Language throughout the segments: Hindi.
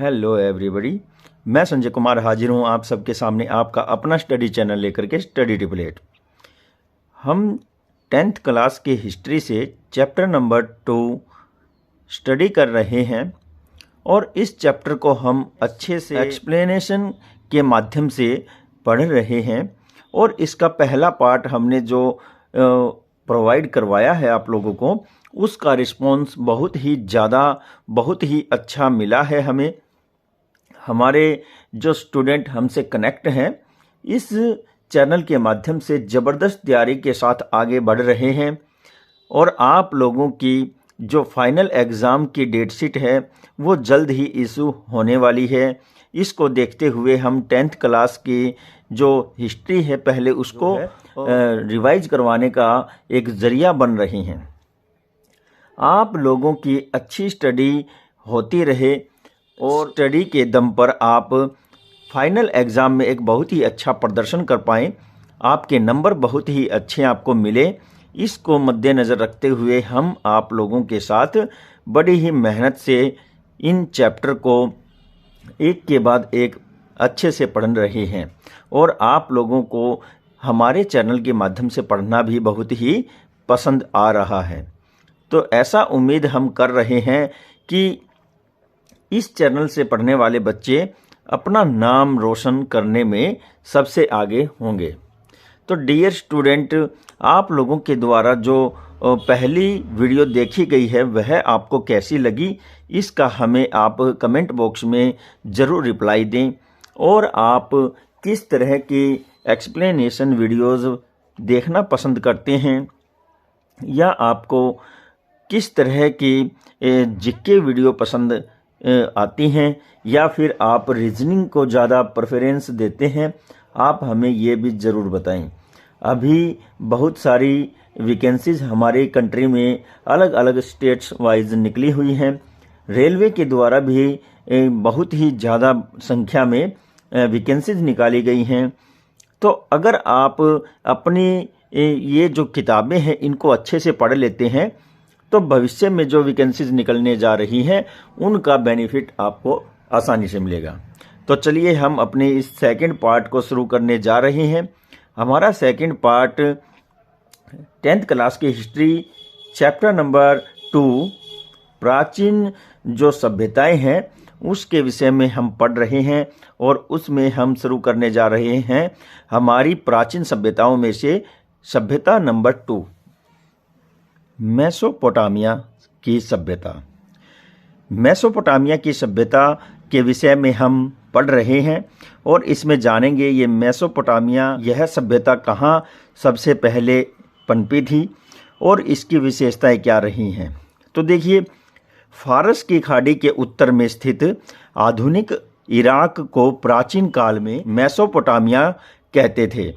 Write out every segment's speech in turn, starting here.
हेलो एवरीबॉडी, मैं संजय कुमार हाजिर हूँ आप सबके सामने आपका अपना स्टडी चैनल लेकर के स्टडी टिपलेट। हम 10th क्लास के हिस्ट्री से चैप्टर नंबर 2 स्टडी कर रहे हैं और इस चैप्टर को हम अच्छे से एक्सप्लेनेशन के माध्यम से पढ़ रहे हैं। और इसका पहला पार्ट हमने जो प्रोवाइड करवाया है आप लोगों को, उसका रिस्पॉन्स बहुत ही ज़्यादा, बहुत ही अच्छा मिला है हमें। हमारे जो स्टूडेंट हमसे कनेक्ट हैं इस चैनल के माध्यम से ज़बरदस्त तैयारी के साथ आगे बढ़ रहे हैं और आप लोगों की जो फाइनल एग्ज़ाम की डेट शीट है वो जल्द ही इशू होने वाली है। इसको देखते हुए हम 10th क्लास की जो हिस्ट्री है पहले उसको रिवाइज करवाने का एक ज़रिया बन रही हैं। आप लोगों की अच्छी स्टडी होती रहे और स्टडी के दम पर आप फाइनल एग्ज़ाम में एक बहुत ही अच्छा प्रदर्शन कर पाएँ, आपके नंबर बहुत ही अच्छे आपको मिले। इसको मद्देनज़र रखते हुए हम आप लोगों के साथ बड़ी ही मेहनत से इन चैप्टर को एक के बाद एक अच्छे से पढ़ रहे हैं और आप लोगों को हमारे चैनल के माध्यम से पढ़ना भी बहुत ही पसंद आ रहा है। तो ऐसा उम्मीद हम कर रहे हैं कि इस चैनल से पढ़ने वाले बच्चे अपना नाम रोशन करने में सबसे आगे होंगे। तो डियर स्टूडेंट, आप लोगों के द्वारा जो पहली वीडियो देखी गई है वह आपको कैसी लगी, इसका हमें आप कमेंट बॉक्स में ज़रूर रिप्लाई दें। और आप किस तरह की एक्सप्लेनेशन वीडियोज़ देखना पसंद करते हैं या आपको किस तरह की जीके वीडियो पसंद आती हैं या फिर आप रीजनिंग को ज़्यादा प्रेफरेंस देते हैं, आप हमें ये भी ज़रूर बताएं। अभी बहुत सारी वैकेंसीज़ हमारी कंट्री में अलग अलग स्टेट्स वाइज निकली हुई हैं। रेलवे के द्वारा भी बहुत ही ज़्यादा संख्या में वैकेंसीज़ निकाली गई हैं। तो अगर आप अपनी ये जो किताबें हैं इनको अच्छे से पढ़ लेते हैं तो भविष्य में जो वैकेंसीज निकलने जा रही हैं उनका बेनिफिट आपको आसानी से मिलेगा। तो चलिए हम अपने इस सेकंड पार्ट को शुरू करने जा रहे हैं। हमारा सेकंड पार्ट 10th क्लास की हिस्ट्री चैप्टर नंबर 2 प्राचीन जो सभ्यताएं हैं उसके विषय में हम पढ़ रहे हैं और उसमें हम शुरू करने जा रहे हैं हमारी प्राचीन सभ्यताओं में से सभ्यता नंबर 2, मेसोपोटामिया की सभ्यता। मेसोपोटामिया की सभ्यता के विषय में हम पढ़ रहे हैं और इसमें जानेंगे ये मेसोपोटामिया, यह सभ्यता कहाँ सबसे पहले पनपी थी और इसकी विशेषताएं क्या रही हैं। तो देखिए, फारस की खाड़ी के उत्तर में स्थित आधुनिक इराक को प्राचीन काल में मेसोपोटामिया कहते थे।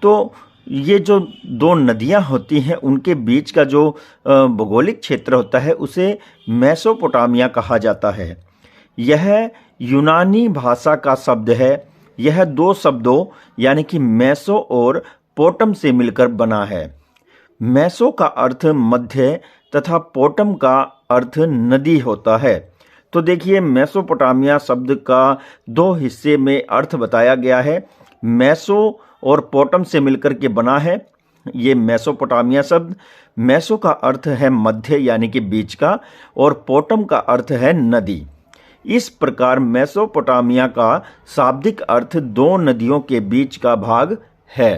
तो ये जो दो नदियां होती हैं उनके बीच का जो भौगोलिक क्षेत्र होता है उसे मेसोपोटामिया कहा जाता है। यह यूनानी भाषा का शब्द है। यह दो शब्दों यानी कि मेसो और पोटम से मिलकर बना है। मेसो का अर्थ मध्य तथा पोटम का अर्थ नदी होता है। तो देखिए, मेसोपोटामिया शब्द का दो हिस्से में अर्थ बताया गया है। मेसो और पोटम से मिलकर के बना है ये मेसोपोटामिया शब्द। मेसो का अर्थ है मध्य यानी कि बीच का और पोटम का अर्थ है नदी। इस प्रकार मेसोपोटामिया का शाब्दिक अर्थ दो नदियों के बीच का भाग है।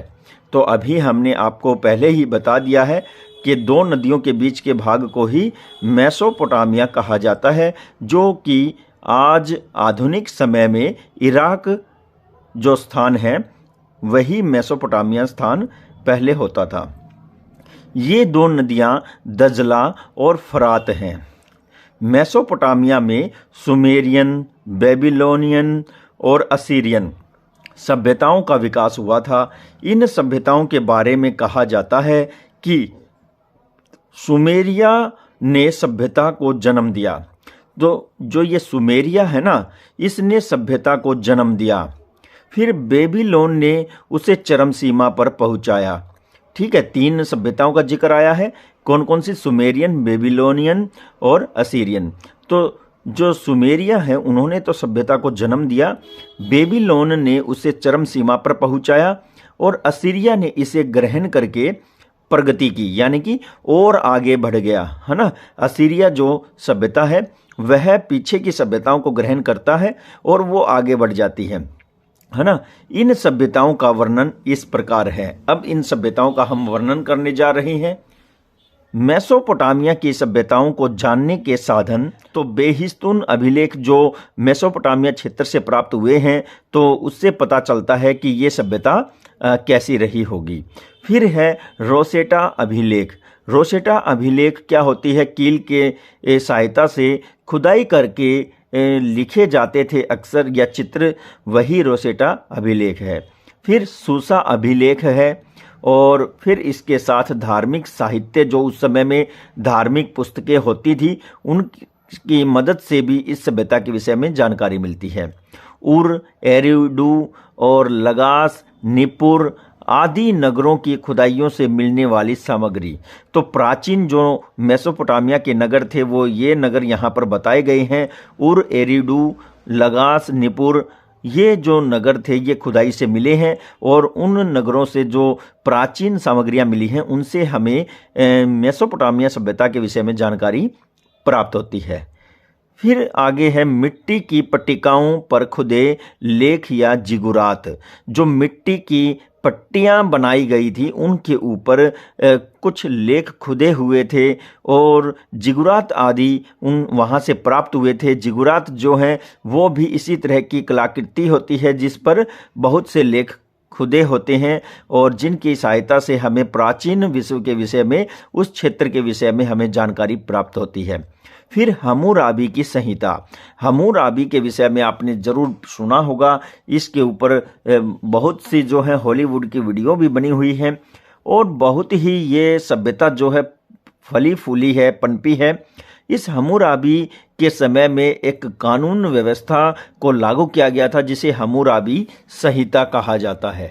तो अभी हमने आपको पहले ही बता दिया है कि दो नदियों के बीच के भाग को ही मेसोपोटामिया कहा जाता है, जो कि आज आधुनिक समय में इराक जो स्थान है वही मेसोपोटामिया स्थान पहले होता था। ये दो नदियां दजला और फरात हैं। मेसोपोटामिया में सुमेरियन, बेबीलोनियन और असीरियन सभ्यताओं का विकास हुआ था। इन सभ्यताओं के बारे में कहा जाता है कि सुमेरिया ने सभ्यता को जन्म दिया। तो जो ये सुमेरिया है ना, इसने सभ्यता को जन्म दिया। फिर बेबीलोन ने उसे चरम सीमा पर पहुंचाया। ठीक है, 3 सभ्यताओं का जिक्र आया है। कौन कौन सी? सुमेरियन, बेबीलोनियन और असीरियन। तो जो सुमेरिया है उन्होंने तो सभ्यता को जन्म दिया, बेबीलोन ने उसे चरम सीमा पर पहुंचाया और असीरिया ने इसे ग्रहण करके प्रगति की, यानी कि और आगे बढ़ गया, है ना। असीरिया जो सभ्यता है वह पीछे की सभ्यताओं को ग्रहण करता है और वो आगे बढ़ जाती है ना। इन सभ्यताओं का वर्णन इस प्रकार है। अब इन सभ्यताओं का हम वर्णन करने जा रहे हैं। मेसोपोटामिया की सभ्यताओं को जानने के साधन तो बेहिस्तून अभिलेख जो मेसोपोटामिया क्षेत्र से प्राप्त हुए हैं तो उससे पता चलता है कि ये सभ्यता कैसी रही होगी। फिर है रोसेटा अभिलेख। रोसेटा अभिलेख क्या होती है? कील के सहायता से खुदाई करके लिखे जाते थे अक्सर या चित्र, वही रोसेटा अभिलेख है। फिर सूसा अभिलेख है और फिर इसके साथ धार्मिक साहित्य, जो उस समय में धार्मिक पुस्तकें होती थी, उनकी मदद से भी इस सभ्यता के विषय में जानकारी मिलती है। उर, एरिडू और लगास, निपुर आदि नगरों की खुदाइयों से मिलने वाली सामग्री। तो प्राचीन जो मेसोपोटामिया के नगर थे वो ये नगर यहाँ पर बताए गए हैं। उर, एरिडू, लगास, निपुर, ये जो नगर थे ये खुदाई से मिले हैं और उन नगरों से जो प्राचीन सामग्रियां मिली हैं उनसे हमें मेसोपोटामिया सभ्यता के विषय में जानकारी प्राप्त होती है। फिर आगे है मिट्टी की पट्टिकाओं पर खुदे लेख या जिगुरात। जो मिट्टी की पट्टियां बनाई गई थी उनके ऊपर कुछ लेख खुदे हुए थे और जिगुरात आदि उन वहाँ से प्राप्त हुए थे। जिगुरात जो हैं वो भी इसी तरह की कलाकृति होती है जिस पर बहुत से लेख खुदे होते हैं और जिनकी सहायता से हमें प्राचीन विश्व के विषय में, उस क्षेत्र के विषय में हमें जानकारी प्राप्त होती है। फिर हम्मुराबी की संहिता। हम्मुराबी के विषय में आपने ज़रूर सुना होगा। इसके ऊपर बहुत सी जो है हॉलीवुड की वीडियो भी बनी हुई है और बहुत ही ये सभ्यता जो है फली फूली है, पनपी है। इस हम्मुराबी के समय में एक कानून व्यवस्था को लागू किया गया था जिसे हम्मुराबी संहिता कहा जाता है।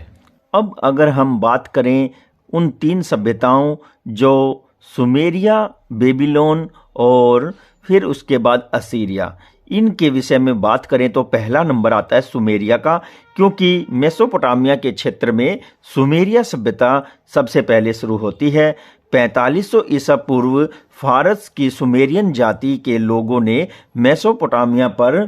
अब अगर हम बात करें उन तीन सभ्यताओं जो सुमेरिया, बेबीलोन और फिर उसके बाद असीरिया, इनके विषय में बात करें तो पहला नंबर आता है सुमेरिया का, क्योंकि मेसोपोटामिया के क्षेत्र में सुमेरिया सभ्यता सबसे पहले शुरू होती है। 4500 ईसा पूर्व फारस की सुमेरियन जाति के लोगों ने मेसोपोटामिया पर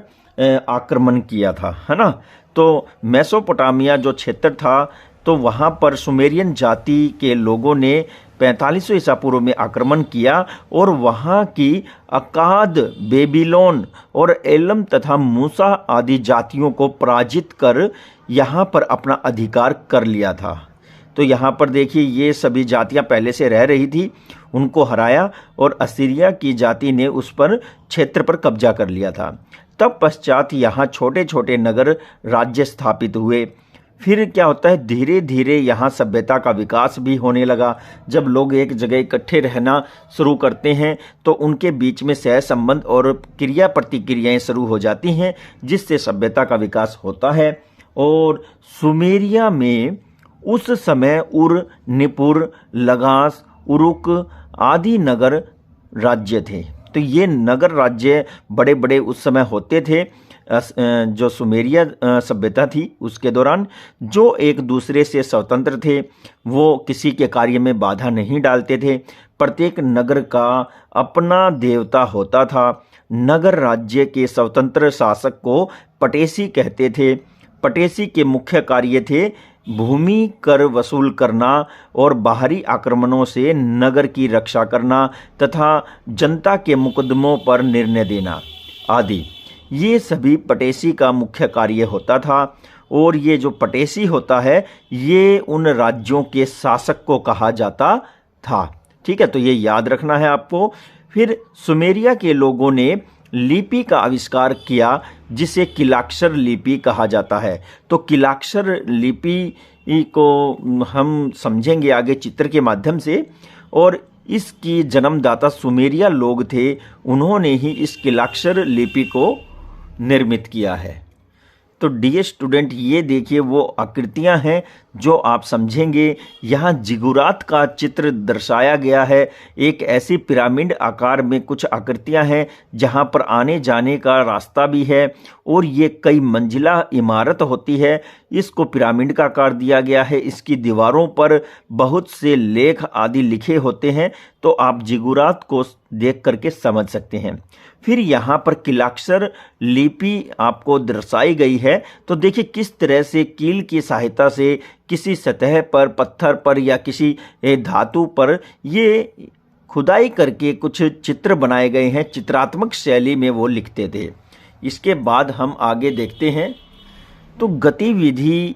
आक्रमण किया था, है ना। तो मेसोपोटामिया जो क्षेत्र था तो वहाँ पर सुमेरियन जाति के लोगों ने 4500 ईसा पूर्व में आक्रमण किया और वहाँ की अकाद, बेबीलोन और एलम तथा मूसा आदि जातियों को पराजित कर यहाँ पर अपना अधिकार कर लिया था। तो यहाँ पर देखिए ये सभी जातियाँ पहले से रह रही थी, उनको हराया और असीरिया की जाति ने उस पर क्षेत्र पर कब्जा कर लिया था। तब पश्चात यहाँ छोटे छोटे नगर राज्य स्थापित हुए। फिर क्या होता है, धीरे धीरे यहाँ सभ्यता का विकास भी होने लगा। जब लोग एक जगह इकट्ठे रहना शुरू करते हैं तो उनके बीच में सह संबंध और क्रिया प्रतिक्रियाएं शुरू हो जाती हैं जिससे सभ्यता का विकास होता है। और सुमेरिया में उस समय उर, निपुर, लगास, उरुक आदि नगर राज्य थे। तो ये नगर राज्य बड़े बड़े उस समय होते थे जो सुमेरिया सभ्यता थी उसके दौरान, जो एक दूसरे से स्वतंत्र थे, वो किसी के कार्य में बाधा नहीं डालते थे। प्रत्येक नगर का अपना देवता होता था। नगर राज्य के स्वतंत्र शासक को पटेसी कहते थे। पटेसी के मुख्य कार्य थे भूमि कर वसूल करना और बाहरी आक्रमणों से नगर की रक्षा करना तथा जनता के मुकदमों पर निर्णय देना आदि। ये सभी पटेसी का मुख्य कार्य होता था। और ये जो पटेसी होता है ये उन राज्यों के शासक को कहा जाता था। ठीक है, तो ये याद रखना है आपको। फिर सुमेरिया के लोगों ने लिपि का आविष्कार किया जिसे किलाक्षर लिपि कहा जाता है। तो किलाक्षर लिपि को हम समझेंगे आगे चित्र के माध्यम से। और इसकी जन्मदाता सुमेरिया लोग थे, उन्होंने ही इस किलाक्षर लिपि को निर्मित किया है। तो डियर स्टूडेंट, ये देखिए वो आकृतियां हैं जो आप समझेंगे। यहाँ जिगुरात का चित्र दर्शाया गया है। एक ऐसी पिरामिड आकार में कुछ आकृतियां हैं जहाँ पर आने जाने का रास्ता भी है, और ये कई मंजिला इमारत होती है। इसको पिरामिड का आकार दिया गया है। इसकी दीवारों पर बहुत से लेख आदि लिखे होते हैं, तो आप जिगुरात को देख करके समझ सकते हैं। फिर यहाँ पर किलाक्षर लिपि आपको दर्शाई गई है। तो देखिए किस तरह से कील की सहायता से किसी सतह पर, पत्थर पर या किसी धातु पर ये खुदाई करके कुछ चित्र बनाए गए हैं। चित्रात्मक शैली में वो लिखते थे। इसके बाद हम आगे देखते हैं तो गतिविधि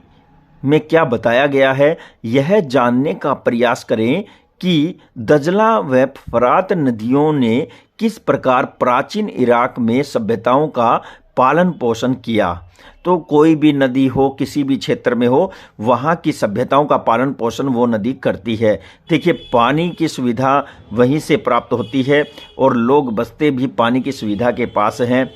में क्या बताया गया है, यह जानने का प्रयास करें कि दजला व फरात नदियों ने किस प्रकार प्राचीन इराक में सभ्यताओं का पालन पोषण किया। तो कोई भी नदी हो, किसी भी क्षेत्र में हो, वहाँ की सभ्यताओं का पालन पोषण वो नदी करती है। देखिए पानी की सुविधा वहीं से प्राप्त होती है, और लोग बसते भी पानी की सुविधा के पास हैं।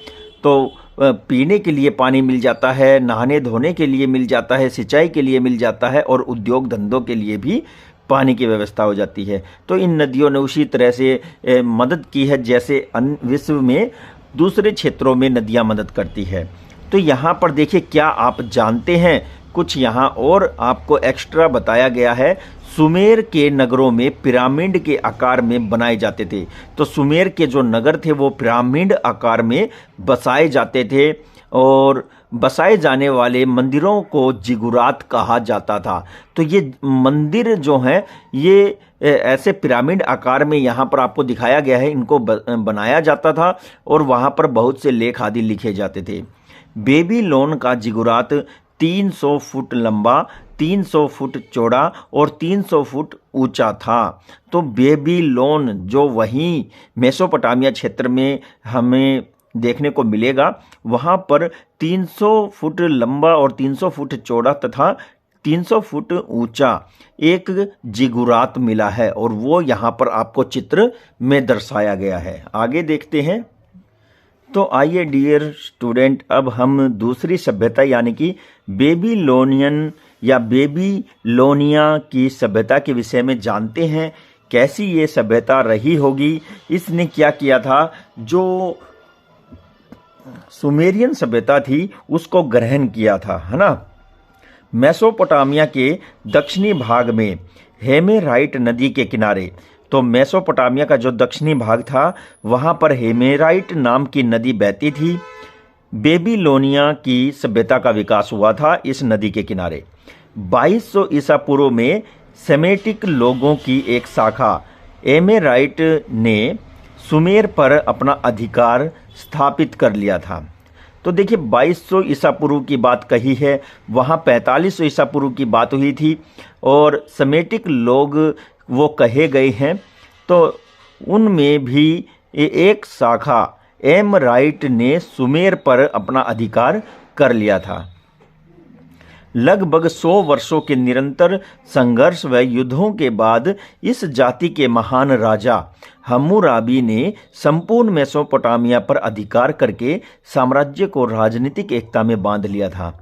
तो पीने के लिए पानी मिल जाता है, नहाने धोने के लिए मिल जाता है, सिंचाई के लिए मिल जाता है, और उद्योग धंधों के लिए भी पानी की व्यवस्था हो जाती है। तो इन नदियों ने उसी तरह से मदद की है जैसे विश्व में दूसरे क्षेत्रों में नदियां मदद करती है। तो यहाँ पर देखिए, क्या आप जानते हैं कुछ यहाँ और आपको एक्स्ट्रा बताया गया है। सुमेर के नगरों में पिरामिड के आकार में बनाए जाते थे। तो सुमेर के जो नगर थे वो पिरामिड आकार में बसाए जाते थे, और बसाए जाने वाले मंदिरों को जिगुरात कहा जाता था। तो ये मंदिर जो हैं ये ऐसे पिरामिड आकार में यहाँ पर आपको दिखाया गया है, इनको बनाया जाता था, और वहाँ पर बहुत से लेख आदि लिखे जाते थे। बेबीलोन का जिगुरात 300 फुट लंबा, 300 फुट चौड़ा और 300 फुट ऊंचा था। तो बेबीलोन जो वहीं मेसोपोटामिया क्षेत्र में हमें देखने को मिलेगा, वहाँ पर 300 फुट लंबा और 300 फुट चौड़ा तथा 300 फुट ऊंचा एक जिगुरात मिला है, और वो यहाँ पर आपको चित्र में दर्शाया गया है। आगे देखते हैं। तो आइए डियर स्टूडेंट, अब हम दूसरी सभ्यता यानी कि बेबीलोनियन या बेबीलोनिया की सभ्यता के विषय में जानते हैं। कैसी ये सभ्यता रही होगी, इसने क्या किया था, जो सुमेरियन सभ्यता थी उसको ग्रहण किया था, है ना। मेसोपोटामिया के दक्षिणी भाग में हेमेराइट नदी के किनारे, तो मेसोपोटामिया का जो दक्षिणी भाग था वहाँ पर हेमेराइट नाम की नदी बहती थी। बेबीलोनिया की सभ्यता का विकास हुआ था इस नदी के किनारे। 2200 ईसा पूर्व में सेमेटिक लोगों की एक शाखा एमेराइट ने सुमेर पर अपना अधिकार स्थापित कर लिया था। तो देखिए 2200 ईसा पूर्व की बात कही है, वहाँ 4500 ईसा पूर्व की बात हुई थी, और सेमेटिक लोग वो कहे गए हैं। तो उनमें भी एक शाखा एमराइट ने सुमेर पर अपना अधिकार कर लिया था। लगभग 100 वर्षों के निरंतर संघर्ष व युद्धों के बाद इस जाति के महान राजा हम्मुराबी ने संपूर्ण मेसोपोटामिया पर अधिकार करके साम्राज्य को राजनीतिक एकता में बांध लिया था।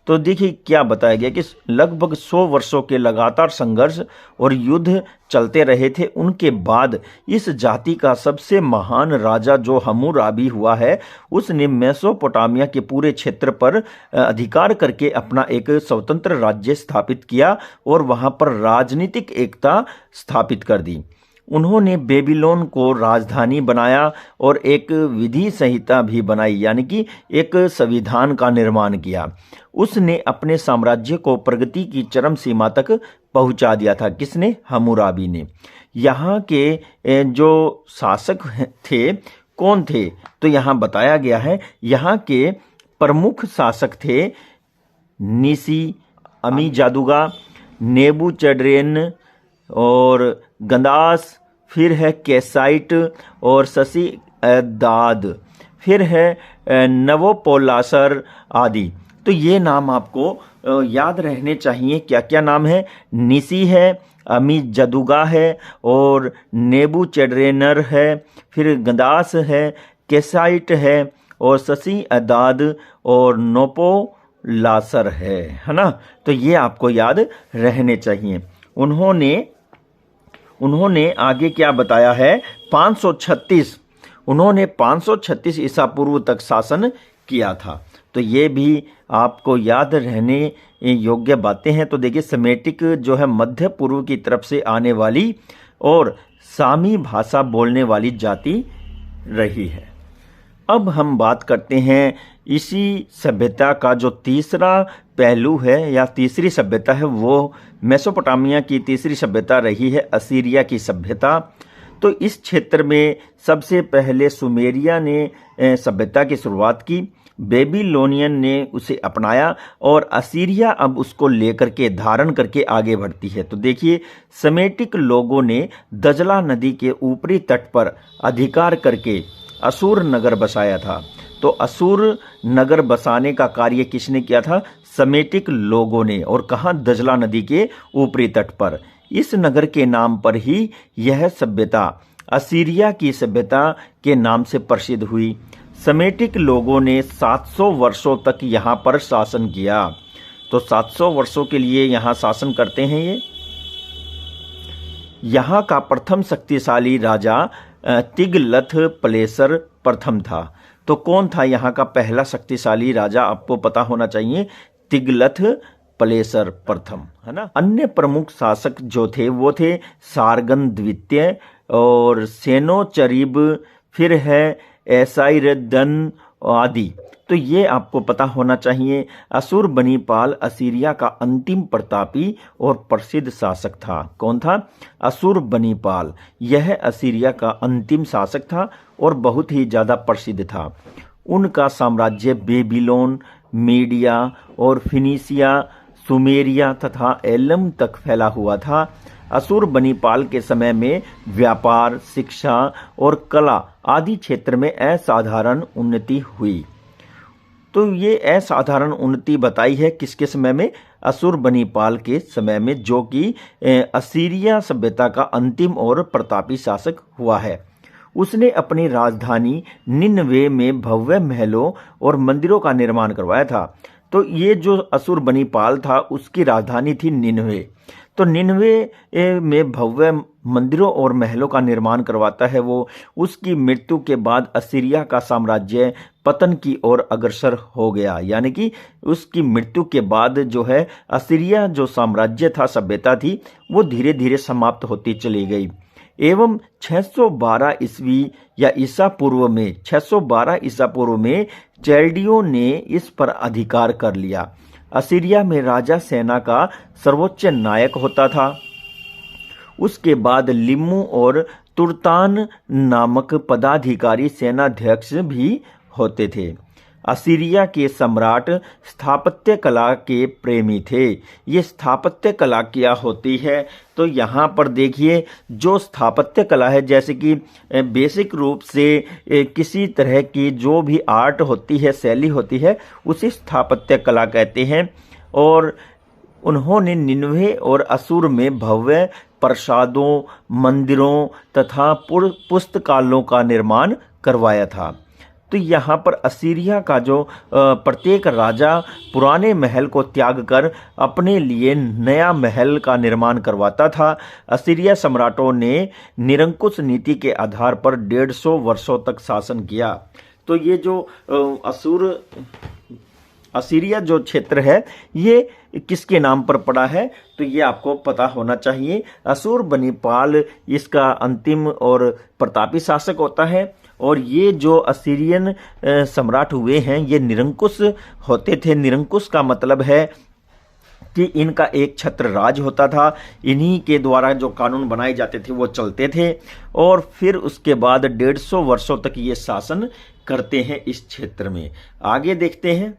तो देखिए क्या बताया गया कि लगभग 100 वर्षों के लगातार संघर्ष और युद्ध चलते रहे थे। उनके बाद इस जाति का सबसे महान राजा जो हम्मुराबी हुआ है, उसने मेसोपोटामिया के पूरे क्षेत्र पर अधिकार करके अपना एक स्वतंत्र राज्य स्थापित किया और वहां पर राजनीतिक एकता स्थापित कर दी। उन्होंने बेबीलोन को राजधानी बनाया और एक विधि संहिता भी बनाई, यानी कि एक संविधान का निर्माण किया। उसने अपने साम्राज्य को प्रगति की चरम सीमा तक पहुंचा दिया था। किसने? हम्मुराबी ने। यहाँ के जो शासक थे कौन थे? तो यहाँ बताया गया है, यहाँ के प्रमुख शासक थे निसी, अमी जादूगा, नेबूचडरेन और गंदास, फिर है केसाइट और शशि दाद, फिर है नवोपोलासर आदि। तो ये नाम आपको याद रहने चाहिए। क्या क्या नाम है? निसी है, अमी जदुगा है और नेबूचडरेनर है, फिर गंदास है, केसाइट है और शशि अदाद और नोपो लासर है ना। तो ये आपको याद रहने चाहिए। उन्होंने आगे क्या बताया है, 536 उन्होंने 536 ईसा पूर्व तक शासन किया था। तो ये भी आपको याद रहने योग्य बातें हैं। तो देखिए, सेमेटिक जो है मध्य पूर्व की तरफ से आने वाली और सामी भाषा बोलने वाली जाति रही है। अब हम बात करते हैं इसी सभ्यता का जो तीसरा पहलू है या तीसरी सभ्यता है, वो मेसोपोटामिया की तीसरी सभ्यता रही है, असीरिया की सभ्यता। तो इस क्षेत्र में सबसे पहले सुमेरिया ने सभ्यता की शुरुआत की, बेबीलोनियन ने उसे अपनाया और असीरिया अब उसको लेकर के धारण करके आगे बढ़ती है। तो देखिए, सेमेटिक लोगों ने दजला नदी के ऊपरी तट पर अधिकार करके असूर नगर बसाया था। तो असूर नगर बसाने का कार्य किसने किया था? सेमेटिक लोगों ने। और कहाँ? दजला नदी के ऊपरी तट पर। इस नगर के नाम पर ही यह सभ्यता असीरिया की सभ्यता के नाम से प्रसिद्ध हुई। सेमेटिक लोगों ने 700 वर्षों तक यहाँ पर शासन किया। तो 700 वर्षों के लिए यहाँ शासन करते हैं ये। यहाँ का प्रथम शक्तिशाली राजा तिग्लथ पिलेसर प्रथम था। तो कौन था यहाँ का पहला शक्तिशाली राजा? आपको पता होना चाहिए, तिग्लथ पिलेसर प्रथम, है ना। अन्य प्रमुख शासक जो थे वो थे सारगन द्वितीय और सेनोचरिब, फिर है एसाइरदन आदि। तो ये आपको पता होना चाहिए। अशुरबनीपाल असीरिया का अंतिम प्रतापी और प्रसिद्ध शासक था। कौन था? अशुरबनीपाल। यह असीरिया का अंतिम शासक था और बहुत ही ज़्यादा प्रसिद्ध था। उनका साम्राज्य बेबीलोन, मीडिया और फिनिशिया, सुमेरिया तथा एलम तक फैला हुआ था। अशुरबनीपाल के समय में व्यापार, शिक्षा और कला आदि क्षेत्र में असाधारण उन्नति हुई। तो ये असाधारण उन्नति बताई है किसके समय में? अशुरबनीपाल के समय में, जो कि असीरिया सभ्यता का अंतिम और प्रतापी शासक हुआ है। उसने अपनी राजधानी निनवे में भव्य महलों और मंदिरों का निर्माण करवाया था। तो ये जो अशुरबनीपाल था उसकी राजधानी थी निनवे। तो निनवे में भव्य मंदिरों और महलों का निर्माण करवाता है वो। उसकी मृत्यु के बाद असीरिया का साम्राज्य पतन की ओर अग्रसर हो गया। यानी कि उसकी मृत्यु के बाद जो है असीरिया जो साम्राज्य था, सभ्यता थी, वो धीरे धीरे समाप्त होती चली गई। एवं 612 ईस्वी या ईसा पूर्व में 612 ईसा पूर्व में चैल्डियों ने इस पर अधिकार कर लिया। असीरिया में राजा सेना का सर्वोच्च नायक होता था। उसके बाद लिम्मू और तुर्तान नामक पदाधिकारी सेनाध्यक्ष भी होते थे। असीरिया के सम्राट स्थापत्य कला के प्रेमी थे। ये स्थापत्य कला क्या होती है? तो यहाँ पर देखिए, जो स्थापत्य कला है, जैसे कि बेसिक रूप से किसी तरह की जो भी आर्ट होती है, शैली होती है, उसी स्थापत्य कला कहते हैं। और उन्होंने निनवे और असूर में भव्य प्रासादों, मंदिरों तथा पुस्तकालयों का निर्माण करवाया था। तो यहाँ पर असीरिया का जो प्रत्येक राजा पुराने महल को त्याग कर अपने लिए नया महल का निर्माण करवाता था। असीरिया सम्राटों ने निरंकुश नीति के आधार पर 150 वर्षों तक शासन किया। तो ये जो असीरिया जो क्षेत्र है, ये किसके नाम पर पड़ा है? तो ये आपको पता होना चाहिए। अशुरबनीपाल इसका अंतिम और प्रतापी शासक होता है। और ये जो असीरियन सम्राट हुए हैं, ये निरंकुश होते थे। निरंकुश का मतलब है कि इनका एक छत्र राज होता था। इन्हीं के द्वारा जो कानून बनाए जाते थे वो चलते थे। और फिर उसके बाद 150 वर्षों तक ये शासन करते हैं इस क्षेत्र में। आगे देखते हैं।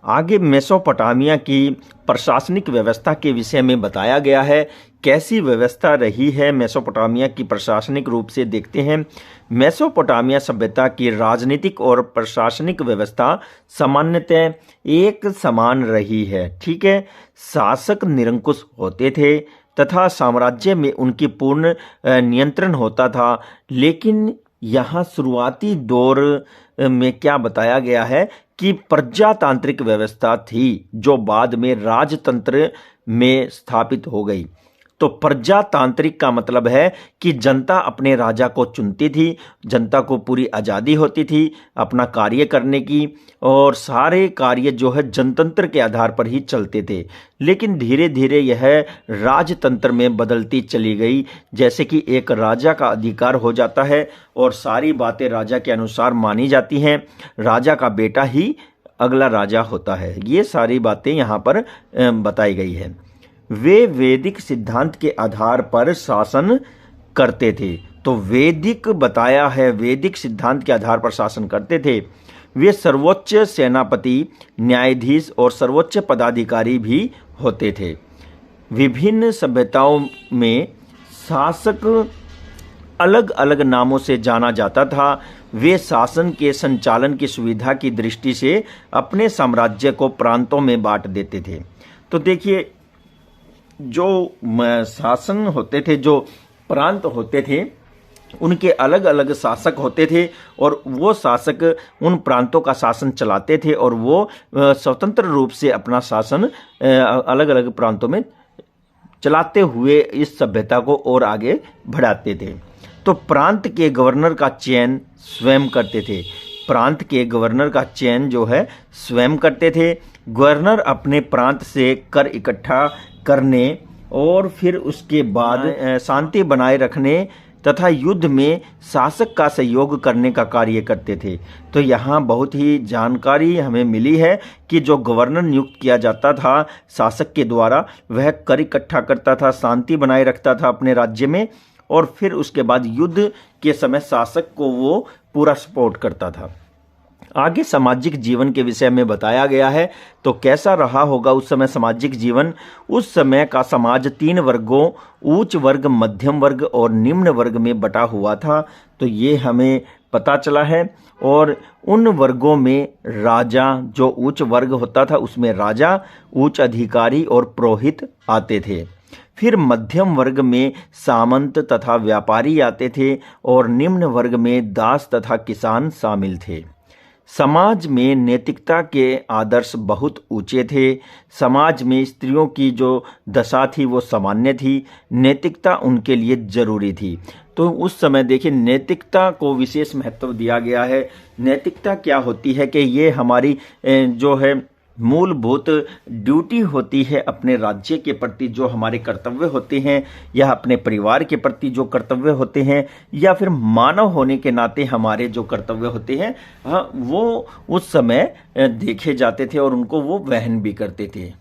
आगे मेसोपोटामिया की प्रशासनिक व्यवस्था के विषय में बताया गया है। कैसी व्यवस्था रही है मेसोपोटामिया की प्रशासनिक रूप से देखते हैं। मेसोपोटामिया सभ्यता की राजनीतिक और प्रशासनिक व्यवस्था सामान्यतः एक समान रही है। ठीक है, शासक निरंकुश होते थे तथा साम्राज्य में उनकी पूर्ण नियंत्रण होता था। लेकिन यहाँ शुरुआती दौर में क्या बताया गया है कि प्रजातांत्रिक व्यवस्था थी जो बाद में राजतंत्र में स्थापित हो गई। तो प्रजातांत्रिक का मतलब है कि जनता अपने राजा को चुनती थी, जनता को पूरी आज़ादी होती थी अपना कार्य करने की, और सारे कार्य जो है जनतंत्र के आधार पर ही चलते थे। लेकिन धीरे धीरे यह राजतंत्र में बदलती चली गई, जैसे कि एक राजा का अधिकार हो जाता है और सारी बातें राजा के अनुसार मानी जाती हैं, राजा का बेटा ही अगला राजा होता है। ये सारी बातें यहाँ पर बताई गई है। वे वैदिक सिद्धांत के आधार पर शासन करते थे। तो वैदिक बताया है, वैदिक सिद्धांत के आधार पर शासन करते थे। वे सर्वोच्च सेनापति, न्यायाधीश और सर्वोच्च पदाधिकारी भी होते थे। विभिन्न सभ्यताओं में शासक अलग अलग नामों से जाना जाता था। वे शासन के संचालन की सुविधा की दृष्टि से अपने साम्राज्य को प्रांतों में बांट देते थे। तो देखिए, जो शासन होते थे, जो प्रांत होते थे, उनके अलग अलग शासक होते थे और वो शासक उन प्रांतों का शासन चलाते थे और वो स्वतंत्र रूप से अपना शासन अलग अलग प्रांतों में चलाते हुए इस सभ्यता को और आगे बढ़ाते थे। तो प्रांत के गवर्नर का चयन स्वयं करते थे। प्रांत के गवर्नर का चयन जो है स्वयं करते थे। गवर्नर अपने प्रांत से कर इकट्ठा करने और फिर उसके बाद शांति बनाए रखने तथा युद्ध में शासक का सहयोग करने का कार्य करते थे। तो यहाँ बहुत ही जानकारी हमें मिली है कि जो गवर्नर नियुक्त किया जाता था शासक के द्वारा, वह कर इकट्ठा करता था, शांति बनाए रखता था अपने राज्य में, और फिर उसके बाद युद्ध के समय शासक को वो पूरा सपोर्ट करता था। आगे सामाजिक जीवन के विषय में बताया गया है। तो कैसा रहा होगा उस समय सामाजिक जीवन? उस समय का समाज 3 वर्गों, उच्च वर्ग, मध्यम वर्ग और निम्न वर्ग में बटा हुआ था। तो ये हमें पता चला है। और उन वर्गों में राजा, जो उच्च वर्ग होता था उसमें राजा, उच्च अधिकारी और पुरोहित आते थे। फिर मध्यम वर्ग में सामंत तथा व्यापारी आते थे और निम्न वर्ग में दास तथा किसान शामिल थे। समाज में नैतिकता के आदर्श बहुत ऊंचे थे। समाज में स्त्रियों की जो दशा थी वो सामान्य थी। नैतिकता उनके लिए जरूरी थी। तो उस समय देखिए, नैतिकता को विशेष महत्व दिया गया है। नैतिकता क्या होती है कि ये हमारी जो है मूलभूत ड्यूटी होती है अपने राज्य के प्रति, जो हमारे कर्तव्य होते हैं, या अपने परिवार के प्रति जो कर्तव्य होते हैं, या फिर मानव होने के नाते हमारे जो कर्तव्य होते हैं, वो उस समय देखे जाते थे और उनको वो वहन भी करते थे।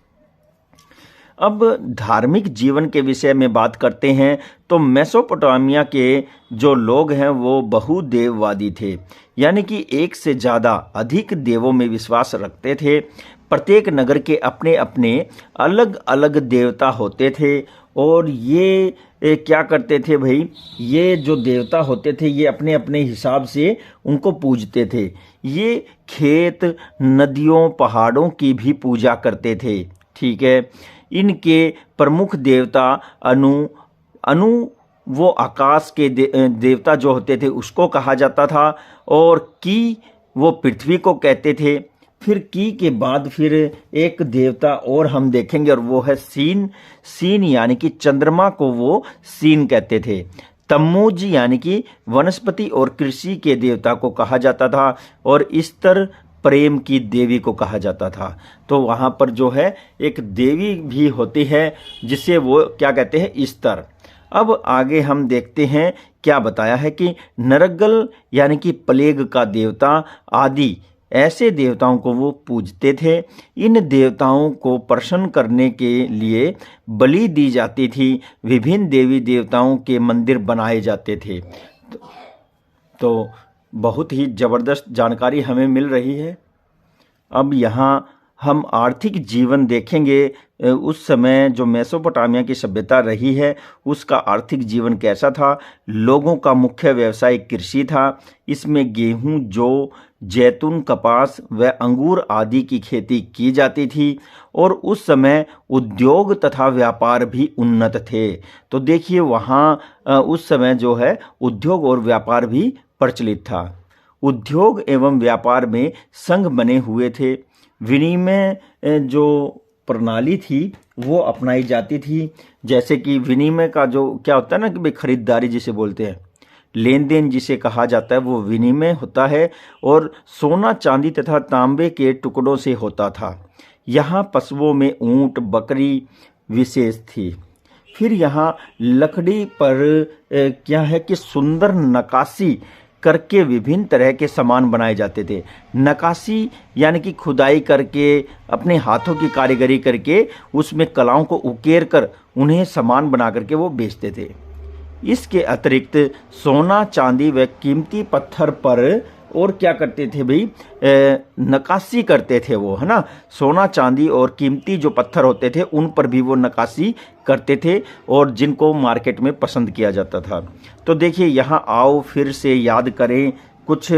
अब धार्मिक जीवन के विषय में बात करते हैं। तो मेसोपोटामिया के जो लोग हैं वो बहुदेववादी थे, यानी कि एक से ज़्यादा अधिक देवों में विश्वास रखते थे। प्रत्येक नगर के अपने अपने अलग अलग देवता होते थे और ये क्या करते थे भाई, ये जो देवता होते थे ये अपने अपने हिसाब से उनको पूजते थे। ये खेत, नदियों, पहाड़ों की भी पूजा करते थे। ठीक है। इनके प्रमुख देवता अनु वो आकाश के देवता जो होते थे उसको कहा जाता था, और की वो पृथ्वी को कहते थे। फिर की के बाद फिर एक देवता और हम देखेंगे और वो है सीन। सीन यानी कि चंद्रमा को वो सीन कहते थे। तम्मूज यानी कि वनस्पति और कृषि के देवता को कहा जाता था, और ईस्टर प्रेम की देवी को कहा जाता था। तो वहाँ पर जो है एक देवी भी होती है जिसे वो क्या कहते हैं, ईस्टर। अब आगे हम देखते हैं क्या बताया है कि नरगल यानी कि प्लेग का देवता आदि ऐसे देवताओं को वो पूजते थे। इन देवताओं को प्रसन्न करने के लिए बलि दी जाती थी। विभिन्न देवी देवताओं के मंदिर बनाए जाते थे। तो बहुत ही ज़बरदस्त जानकारी हमें मिल रही है। अब यहाँ हम आर्थिक जीवन देखेंगे। उस समय जो मेसोपोटामिया की सभ्यता रही है उसका आर्थिक जीवन कैसा था। लोगों का मुख्य व्यवसाय कृषि था। इसमें गेहूं, जौ, जैतून, कपास व अंगूर आदि की खेती की जाती थी, और उस समय उद्योग तथा व्यापार भी उन्नत थे। तो देखिए वहाँ उस समय जो है उद्योग और व्यापार भी प्रचलित था। उद्योग एवं व्यापार में संघ बने हुए थे। विनिमय जो प्रणाली थी वो अपनाई जाती थी। जैसे कि विनिमय का जो क्या होता है ना कि भाई खरीदारी जिसे बोलते हैं, लेन देन जिसे कहा जाता है, वो विनिमय होता है और सोना चांदी तथा तांबे के टुकड़ों से होता था। यहाँ पशुओं में ऊंट बकरी विशेष थी। फिर यहाँ लकड़ी पर क्या है कि सुंदर नक्काशी करके विभिन्न तरह के सामान बनाए जाते थे। नक्काशी यानी कि खुदाई करके अपने हाथों की कारीगरी करके उसमें कलाओं को उकेर कर उन्हें सामान बना करके वो बेचते थे। इसके अतिरिक्त सोना चांदी व कीमती पत्थर पर और क्या करते थे भाई, नक्काशी करते थे वो, है ना। सोना चांदी और कीमती जो पत्थर होते थे उन पर भी वो नक्काशी करते थे और जिनको मार्केट में पसंद किया जाता था। तो देखिए यहाँ आओ फिर से याद करें कुछ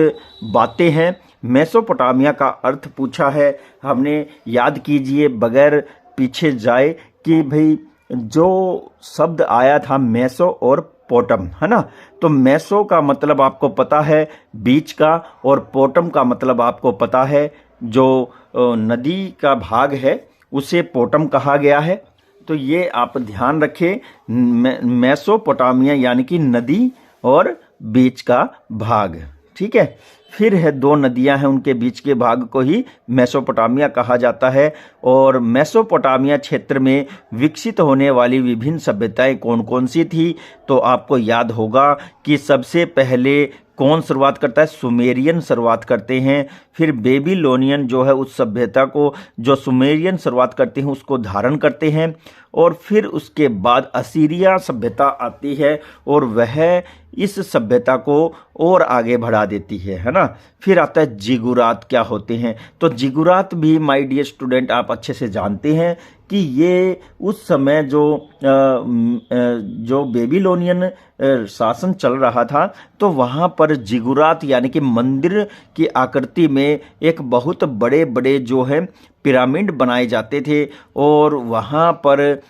बातें हैं। मेसोपोटामिया का अर्थ पूछा है हमने, याद कीजिए बगैर पीछे जाए कि भाई जो शब्द आया था मेसो और पोटम, है ना। तो मेसो का मतलब आपको पता है बीच का, और पोटम का मतलब आपको पता है जो नदी का भाग है उसे पोटम कहा गया है। तो ये आप ध्यान रखें, मेसोपोटामिया यानी कि नदी और बीच का भाग, ठीक है। फिर है दो नदियां हैं, उनके बीच के भाग को ही मेसोपोटामिया कहा जाता है। और मेसोपोटामिया क्षेत्र में विकसित होने वाली विभिन्न सभ्यताएं कौन कौन सी थी, तो आपको याद होगा कि सबसे पहले कौन शुरुआत करता है, सुमेरियन शुरुआत करते हैं। फिर बेबीलोनियन जो है उस सभ्यता को, जो सुमेरियन शुरुआत करते हैं उसको धारण करते हैं। और फिर उसके बाद असीरिया सभ्यता आती है और वह इस सभ्यता को और आगे बढ़ा देती है ना। फिर आता है जिगुरात क्या होते हैं, तो जिगुरात भी माय डियर स्टूडेंट आप अच्छे से जानते हैं कि ये उस समय जो बेबीलोनियन शासन चल रहा था, तो वहाँ पर जिगुरात यानी कि मंदिर की आकृति में एक बहुत बड़े बड़े जो है पिरामिड बनाए जाते थे और वहाँ पर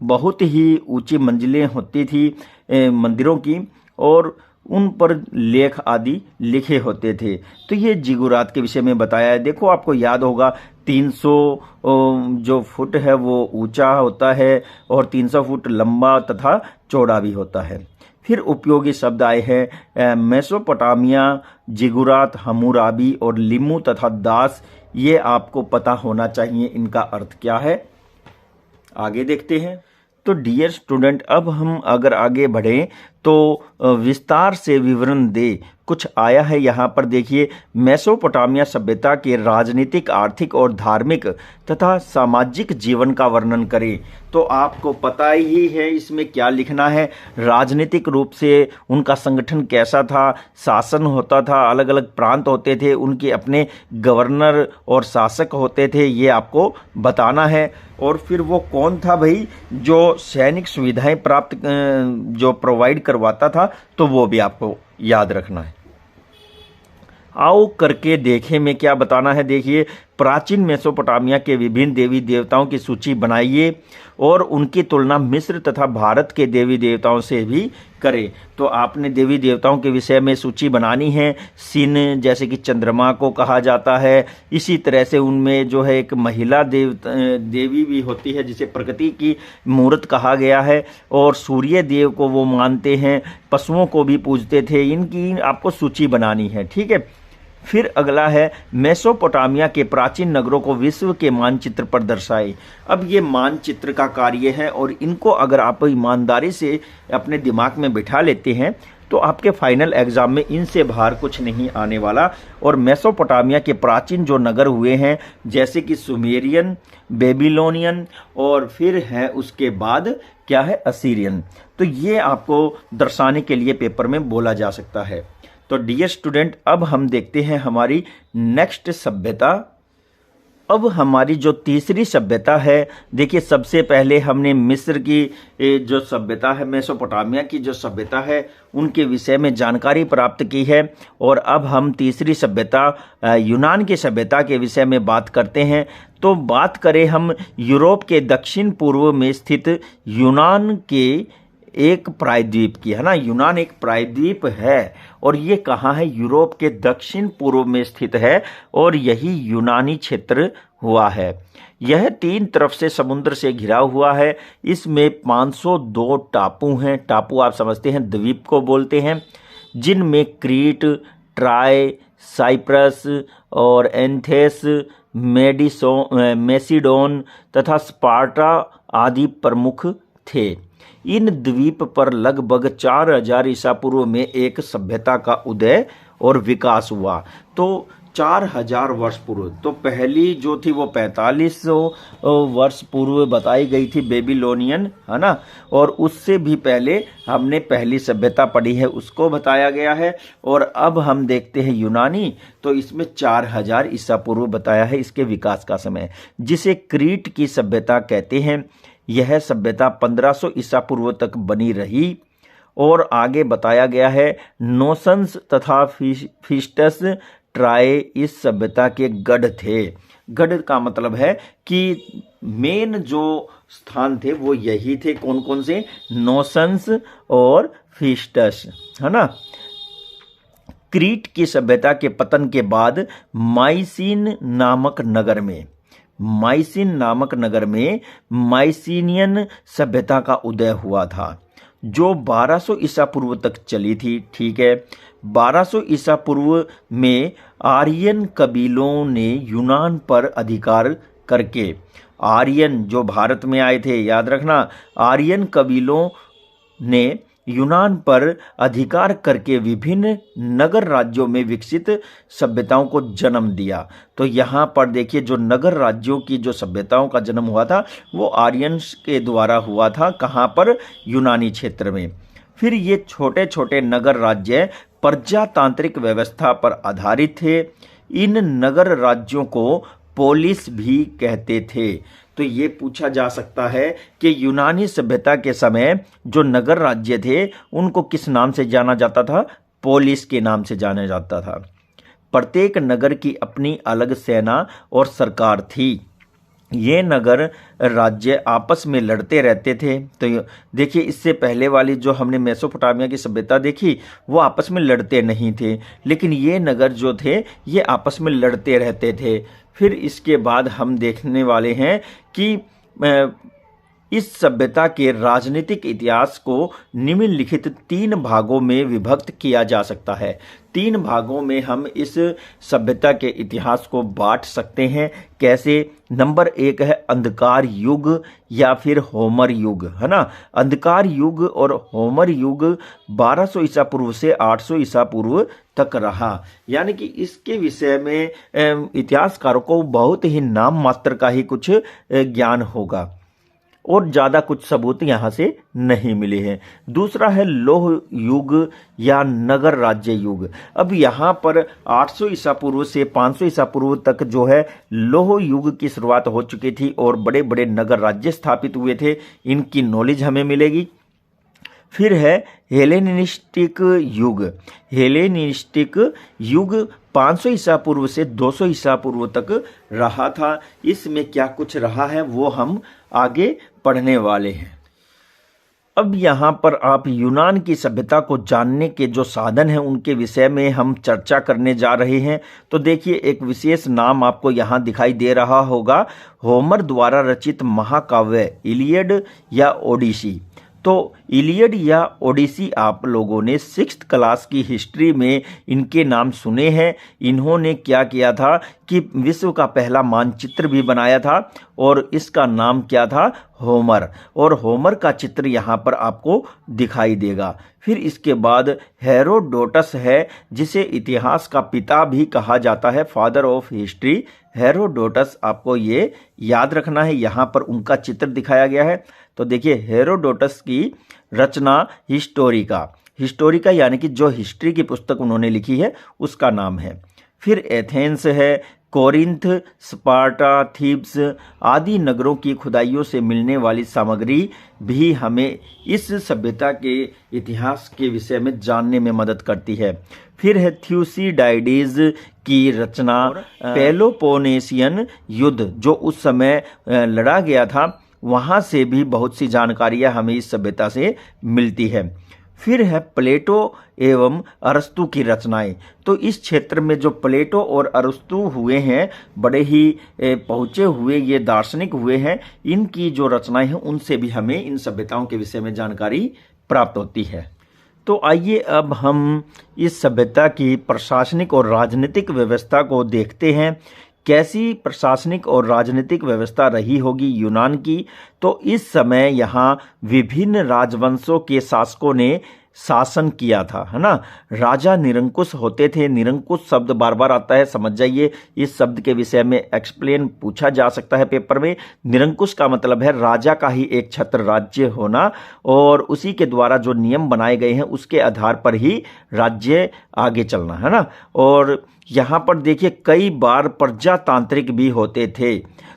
बहुत ही ऊंची मंजिलें होती थी मंदिरों की, और उन पर लेख आदि लिखे होते थे। तो ये जिगुरात के विषय में बताया है। देखो आपको याद होगा 300 जो फुट है वो ऊंचा होता है और 300 फुट लंबा तथा चौड़ा भी होता है। फिर उपयोगी शब्द आए हैं मेसोपोटामिया, जिगुरात, हम्मुराबी और लिम्मू तथा दास। ये आपको पता होना चाहिए इनका अर्थ क्या है। आगे देखते हैं। तो डियर स्टूडेंट अब हम अगर आगे बढ़ें तो विस्तार से विवरण दे कुछ आया है यहाँ पर। देखिए मेसोपोटामिया सभ्यता के राजनीतिक, आर्थिक और धार्मिक तथा सामाजिक जीवन का वर्णन करें। तो आपको पता ही है इसमें क्या लिखना है। राजनीतिक रूप से उनका संगठन कैसा था, शासन होता था, अलग अलग प्रांत होते थे, उनके अपने गवर्नर और शासक होते थे, ये आपको बताना है। और फिर वो कौन था भाई जो सैनिक सुविधाएं प्राप्त जो प्रोवाइड करवाता था, तो वो भी आपको याद रखना है। आओ करके देखें में क्या बताना है। देखिए प्राचीन मेसोपोटामिया के विभिन्न देवी देवताओं की सूची बनाइए और उनकी तुलना मिस्र तथा भारत के देवी देवताओं से भी करें। तो आपने देवी देवताओं के विषय में सूची बनानी है। सिन जैसे कि चंद्रमा को कहा जाता है, इसी तरह से उनमें जो है एक महिला देवी भी होती है जिसे प्रकृति की मूर्त कहा गया है, और सूर्य देव को वो मानते हैं, पशुओं को भी पूजते थे। इनकी आपको सूची बनानी है, ठीक है। फिर अगला है मेसोपोटामिया के प्राचीन नगरों को विश्व के मानचित्र पर दर्शाए। अब ये मानचित्र का कार्य है और इनको अगर आप ईमानदारी से अपने दिमाग में बिठा लेते हैं तो आपके फाइनल एग्जाम में इनसे बाहर कुछ नहीं आने वाला। और मेसोपोटामिया के प्राचीन जो नगर हुए हैं जैसे कि सुमेरियन, बेबीलोनियन और फिर है उसके बाद क्या है असीरियन, तो ये आपको दर्शाने के लिए पेपर में बोला जा सकता है। तो डियर स्टूडेंट अब हम देखते हैं हमारी नेक्स्ट सभ्यता। अब हमारी जो तीसरी सभ्यता है, देखिए सबसे पहले हमने मिस्र की जो सभ्यता है, मेसोपोटामिया की जो सभ्यता है उनके विषय में जानकारी प्राप्त की है। और अब हम तीसरी सभ्यता यूनान की सभ्यता के विषय में बात करते हैं। तो बात करें हम यूरोप के दक्षिण पूर्व में स्थित यूनान के एक प्रायद्वीप की, है ना। यूनान एक प्रायद्वीप है और ये कहाँ है? यूरोप के दक्षिण पूर्व में स्थित है और यही यूनानी क्षेत्र हुआ है। यह 3 तरफ से समुद्र से घिरा हुआ है। इसमें 502 टापू हैं। टापू आप समझते हैं द्वीप को बोलते हैं, जिनमें क्रीट, ट्राय, साइप्रस और एंथेस, मेसिडोन तथा स्पार्टा आदि प्रमुख थे। इन द्वीप पर लगभग 4000 ईसा पूर्व में एक सभ्यता का उदय और विकास हुआ। तो 4000 वर्ष पूर्व, तो पहली जो थी वो 4500 वर्ष पूर्व बताई गई थी, बेबीलोनियन, है ना। और उससे भी पहले हमने पहली सभ्यता पढ़ी है, उसको बताया गया है। और अब हम देखते हैं यूनानी, तो इसमें 4000 ईसा पूर्व बताया है इसके विकास का समय, जिसे क्रीट की सभ्यता कहते हैं। यह सभ्यता 1500 ईसा पूर्व तक बनी रही। और आगे बताया गया है नोसन्स तथा फिस्टस ट्राय इस सभ्यता के गढ़ थे। गढ़ का मतलब है कि मेन जो स्थान थे वो यही थे। कौन कौन से? नोसन्स और फिस्टस, है ना। क्रीट की सभ्यता के पतन के बाद माइसिन नामक नगर में माइसिनियन सभ्यता का उदय हुआ था, जो 1200 ईसा पूर्व तक चली थी। ठीक है। 1200 ईसा पूर्व में आर्यन कबीलों ने यूनान पर अधिकार करके, आर्यन जो भारत में आए थे, याद रखना, आर्यन कबीलों ने यूनान पर अधिकार करके विभिन्न नगर राज्यों में विकसित सभ्यताओं को जन्म दिया। तो यहाँ पर देखिए, जो नगर राज्यों की जो सभ्यताओं का जन्म हुआ था वो आर्यंस के द्वारा हुआ था। कहाँ पर? यूनानी क्षेत्र में। फिर ये छोटे छोटे नगर राज्य प्रजातांत्रिक व्यवस्था पर आधारित थे। इन नगर राज्यों को पोलिस भी कहते थे। तो ये पूछा जा सकता है कि यूनानी सभ्यता के समय जो नगर राज्य थे उनको किस नाम से जाना जाता था? पोलिस के नाम से जाना जाता था। प्रत्येक नगर की अपनी अलग सेना और सरकार थी। ये नगर राज्य आपस में लड़ते रहते थे। तो देखिए, इससे पहले वाली जो हमने मेसोपोटामिया की सभ्यता देखी वो आपस में लड़ते नहीं थे, लेकिन ये नगर जो थे ये आपस में लड़ते रहते थे। फिर इसके बाद हम देखने वाले हैं कि इस सभ्यता के राजनीतिक इतिहास को निम्नलिखित 3 भागों में विभक्त किया जा सकता है। 3 भागों में हम इस सभ्यता के इतिहास को बांट सकते हैं। कैसे? नंबर 1 है अंधकार युग या फिर होमर युग, है ना। अंधकार युग और होमर युग 1200 ईसा पूर्व से 800 ईसा पूर्व तक रहा। यानी कि इसके विषय में इतिहासकारों को बहुत ही नाम मात्र का ही कुछ ज्ञान होगा और ज़्यादा कुछ सबूत यहाँ से नहीं मिले हैं। दूसरा है लोह युग या नगर राज्य युग। अब यहाँ पर 800 ईसा पूर्व से 500 ईसा पूर्व तक जो है लोह युग की शुरुआत हो चुकी थी और बड़े बड़े नगर राज्य स्थापित हुए थे। इनकी नॉलेज हमें मिलेगी। फिर है हेलेनिस्टिक युग। हेलेनिस्टिक युग 500 ईसा पूर्व से 200 ईसा पूर्व तक रहा था। इसमें क्या कुछ रहा है वो हम आगे पढ़ने वाले हैं। अब यहाँ पर आप यूनान की सभ्यता को जानने के जो साधन हैं उनके विषय में हम चर्चा करने जा रहे हैं। तो देखिए, एक विशेष नाम आपको यहाँ दिखाई दे रहा होगा, होमर द्वारा रचित महाकाव्य इलियड या ओडिसी। तो इलियड या ओडिसी आप लोगों ने 6th क्लास की हिस्ट्री में इनके नाम सुने हैं। इन्होंने क्या किया था कि विश्व का पहला मानचित्र भी बनाया था और इसका नाम क्या था? होमर। और होमर का चित्र यहाँ पर आपको दिखाई देगा। फिर इसके बाद हेरोडोटस है, जिसे इतिहास का पिता भी कहा जाता है, फादर ऑफ हिस्ट्री। हेरोडोटस आपको ये याद रखना है, यहाँ पर उनका चित्र दिखाया गया है। तो देखिए, हेरोडोटस की रचना हिस्टोरिका यानी कि जो हिस्ट्री की पुस्तक उन्होंने लिखी है उसका नाम है। फिर एथेंस है, कोरिंथ, स्पार्टा, थीब्स आदि नगरों की खुदाइयों से मिलने वाली सामग्री भी हमें इस सभ्यता के इतिहास के विषय में जानने में मदद करती है। फिर है थ्यूसिडाइडीज की रचना, पेलोपोनेशियन युद्ध जो उस समय लड़ा गया था वहाँ से भी बहुत सी जानकारियाँ हमें इस सभ्यता से मिलती है। फिर है प्लेटो एवं अरस्तु की रचनाएं। तो इस क्षेत्र में जो प्लेटो और अरस्तु हुए हैं, बड़े ही पहुँचे हुए ये दार्शनिक हुए हैं, इनकी जो रचनाएं हैं उनसे भी हमें इन सभ्यताओं के विषय में जानकारी प्राप्त होती है। तो आइए अब हम इस सभ्यता की प्रशासनिक और राजनीतिक व्यवस्था को देखते हैं। कैसी प्रशासनिक और राजनीतिक व्यवस्था रही होगी यूनान की। तो इस समय यहाँ विभिन्न राजवंशों के शासकों ने शासन किया था, है ना। राजा निरंकुश होते थे। निरंकुश शब्द बार बार आता है, समझ जाइए। इस शब्द के विषय में एक्सप्लेन पूछा जा सकता है पेपर में। निरंकुश का मतलब है राजा का ही एक छत्र राज्य होना, और उसी के द्वारा जो नियम बनाए गए हैं उसके आधार पर ही राज्य आगे चलना, है ना। और यहाँ पर देखिए कई बार प्रजातांत्रिक भी होते थे।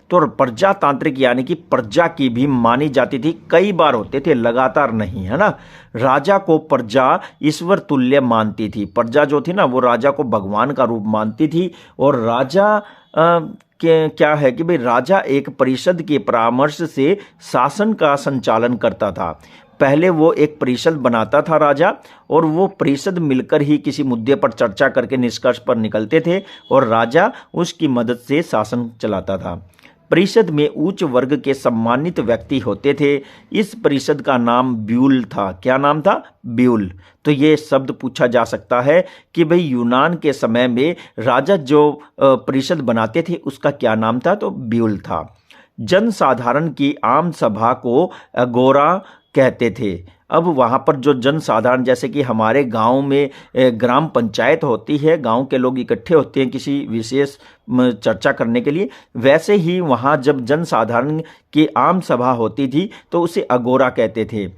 तो प्रजातांत्रिक यानी कि प्रजा की भी मानी जाती थी, कई बार होते थे, लगातार नहीं, है ना। राजा को प्रजा ईश्वर तुल्य मानती थी। प्रजा जो थी ना वो राजा को भगवान का रूप मानती थी। और राजा क्या है कि भाई राजा एक परिषद के परामर्श से शासन का संचालन करता था। पहले वो एक परिषद बनाता था राजा, और वो परिषद मिलकर ही किसी मुद्दे पर चर्चा करके निष्कर्ष पर निकलते थे, और राजा उसकी मदद से शासन चलाता था। परिषद में उच्च वर्ग के सम्मानित व्यक्ति होते थे। इस परिषद का नाम ब्यूल था। क्या नाम था? ब्यूल। तो ये शब्द पूछा जा सकता है कि भाई यूनान के समय में राजा जो परिषद बनाते थे उसका क्या नाम था? तो ब्यूल था। जनसाधारण की आम सभा को अगोरा कहते थे। अब वहाँ पर जो जनसाधारण, जैसे कि हमारे गांव में ग्राम पंचायत होती है, गांव के लोग इकट्ठे होते हैं किसी विशेष चर्चा करने के लिए, वैसे ही वहाँ जब जनसाधारण की आम सभा होती थी तो उसे अगोरा कहते थे।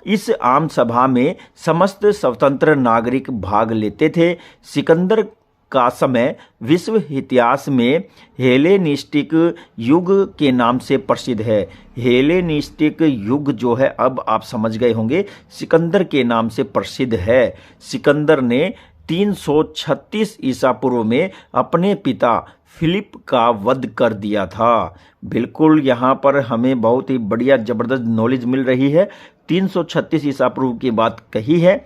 इस आम सभा में समस्त स्वतंत्र नागरिक भाग लेते थे। सिकंदर का समय विश्व इतिहास में हेलेनिस्टिक युग के नाम से प्रसिद्ध है। हेलेनिस्टिक युग जो है, अब आप समझ गए होंगे, सिकंदर के नाम से प्रसिद्ध है। सिकंदर ने 336 ईसा पूर्व में अपने पिता फिलिप का वध कर दिया था। बिल्कुल यहाँ पर हमें बहुत ही बढ़िया जबरदस्त नॉलेज मिल रही है। 336 ईसा पूर्व की बात कही है,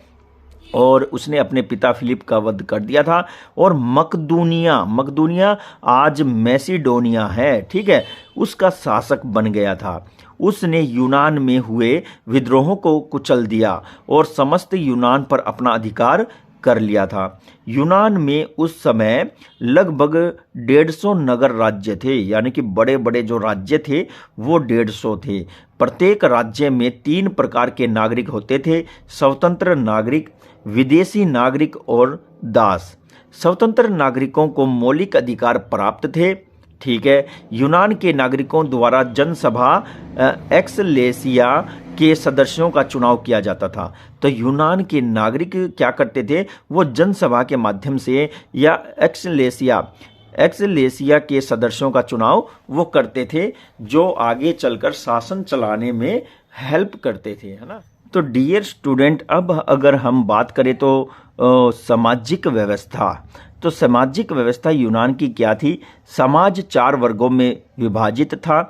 और उसने अपने पिता फिलिप का वध कर दिया था। और मकदूनिया आज मैसिडोनिया है, ठीक है, उसका शासक बन गया था। उसने यूनान में हुए विद्रोहों को कुचल दिया और समस्त यूनान पर अपना अधिकार कर लिया था। यूनान में उस समय लगभग 150 नगर राज्य थे, यानी कि बड़े बड़े जो राज्य थे वो 150 थे। प्रत्येक राज्य में 3 प्रकार के नागरिक होते थे: स्वतंत्र नागरिक, विदेशी नागरिक और दास। स्वतंत्र नागरिकों को मौलिक अधिकार प्राप्त थे, ठीक है। यूनान के नागरिकों द्वारा जनसभा एक्सलेसिया के सदस्यों का चुनाव किया जाता था। तो यूनान के नागरिक क्या करते थे? वो जनसभा के माध्यम से या एक्सलेसिया के सदस्यों का चुनाव वो करते थे, जो आगे चलकर शासन चलाने में हेल्प करते थे, है ना। तो डियर स्टूडेंट, अब अगर हम बात करें तो सामाजिक व्यवस्था, तो सामाजिक व्यवस्था यूनान की क्या थी? समाज 4 वर्गों में विभाजित था।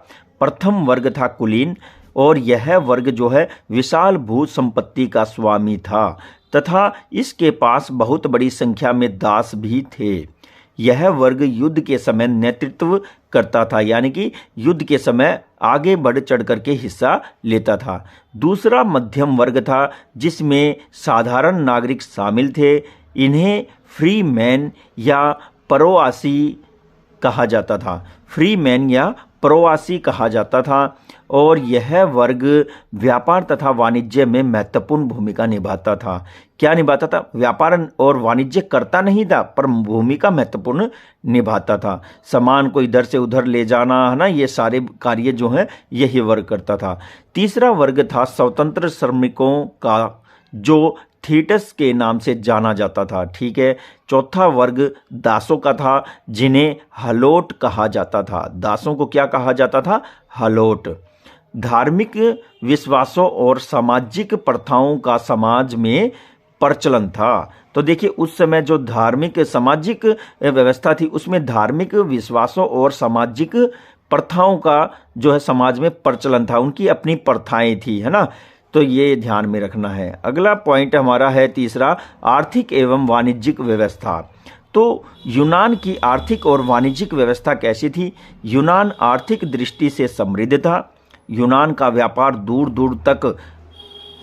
प्रथम वर्ग था कुलीन, और यह वर्ग जो है विशाल भू संपत्ति का स्वामी था, तथा इसके पास बहुत बड़ी संख्या में दास भी थे। यह वर्ग युद्ध के समय नेतृत्व करता था, यानी कि युद्ध के समय आगे बढ़ चढ़ करके हिस्सा लेता था। दूसरा मध्यम वर्ग था, जिसमें साधारण नागरिक शामिल थे। इन्हें फ्री मैन या प्रवासी कहा जाता था। फ्री मैन या प्रवासी कहा जाता था, और यह वर्ग व्यापार तथा वाणिज्य में महत्वपूर्ण भूमिका निभाता था। क्या निभाता था? व्यापार और वाणिज्य करता नहीं था, पर भूमिका महत्वपूर्ण निभाता था। सामान को इधर से उधर ले जाना, है ना, ये सारे कार्य जो हैं यही वर्ग करता था। तीसरा वर्ग था स्वतंत्र श्रमिकों का, जो थीटस के नाम से जाना जाता था, ठीक है। चौथा वर्ग दासों का था, जिन्हें हलोट कहा जाता था। दासों को क्या कहा जाता था? हलोट। धार्मिक विश्वासों और सामाजिक प्रथाओं का समाज में प्रचलन था। तो देखिए उस समय जो धार्मिक सामाजिक व्यवस्था थी उसमें धार्मिक विश्वासों और सामाजिक प्रथाओं का जो है समाज में प्रचलन था, उनकी अपनी प्रथाएं थी, है ना। तो ये ध्यान में रखना है। अगला पॉइंट हमारा है तीसरा, आर्थिक एवं वाणिज्यिक व्यवस्था। तो यूनान की आर्थिक और वाणिज्यिक व्यवस्था कैसी थी? यूनान आर्थिक दृष्टि से समृद्ध था। यूनान का व्यापार दूर दूर तक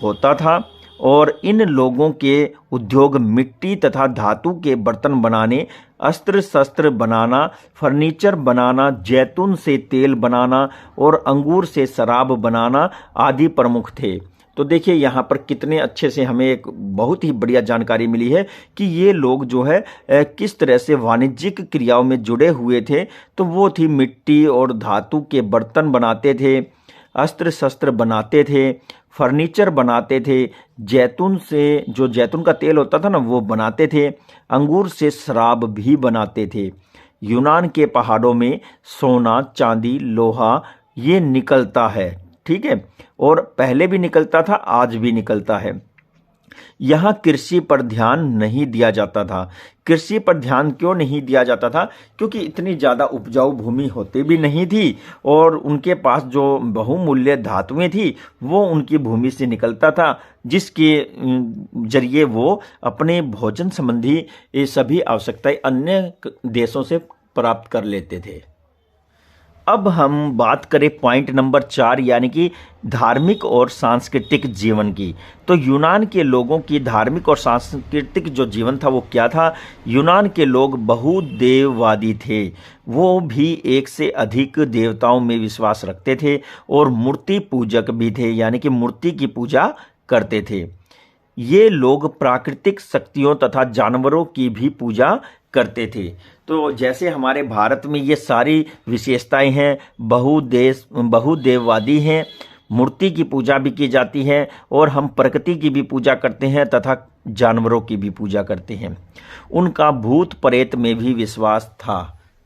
होता था और इन लोगों के उद्योग मिट्टी तथा धातु के बर्तन बनाने, अस्त्र शस्त्र बनाना, फर्नीचर बनाना, जैतून से तेल बनाना और अंगूर से शराब बनाना आदि प्रमुख थे। तो देखिए यहाँ पर कितने अच्छे से हमें एक बहुत ही बढ़िया जानकारी मिली है कि ये लोग जो है किस तरह से वाणिज्यिक क्रियाओं में जुड़े हुए थे। तो वो थी मिट्टी और धातु के बर्तन बनाते थे, अस्त्र शस्त्र बनाते थे, फर्नीचर बनाते थे, जैतून से जो जैतून का तेल होता था ना वो बनाते थे, अंगूर से शराब भी बनाते थे। यूनान के पहाड़ों में सोना, चांदी, लोहा ये निकलता है, ठीक है, और पहले भी निकलता था, आज भी निकलता है। यहाँ कृषि पर ध्यान नहीं दिया जाता था। कृषि पर ध्यान क्यों नहीं दिया जाता था? क्योंकि इतनी ज़्यादा उपजाऊ भूमि होती भी नहीं थी और उनके पास जो बहुमूल्य धातुएं थी वो उनकी भूमि से निकलता था, जिसके जरिए वो अपने भोजन संबंधी ये सभी आवश्यकताएं अन्य देशों से प्राप्त कर लेते थे। अब हम बात करें पॉइंट नंबर 4 यानी कि धार्मिक और सांस्कृतिक जीवन की। तो यूनान के लोगों की धार्मिक और सांस्कृतिक जो जीवन था वो क्या था? यूनान के लोग बहुदेववादी थे। वो भी एक से अधिक देवताओं में विश्वास रखते थे और मूर्ति पूजक भी थे, यानी कि मूर्ति की पूजा करते थे। ये लोग प्राकृतिक शक्तियों तथा जानवरों की भी पूजा करते थे। तो जैसे हमारे भारत में ये सारी विशेषताएं हैं, बहुदेववादी हैं, मूर्ति की पूजा भी की जाती है और हम प्रकृति की भी पूजा करते हैं तथा जानवरों की भी पूजा करते हैं। उनका भूत प्रेत में भी विश्वास था।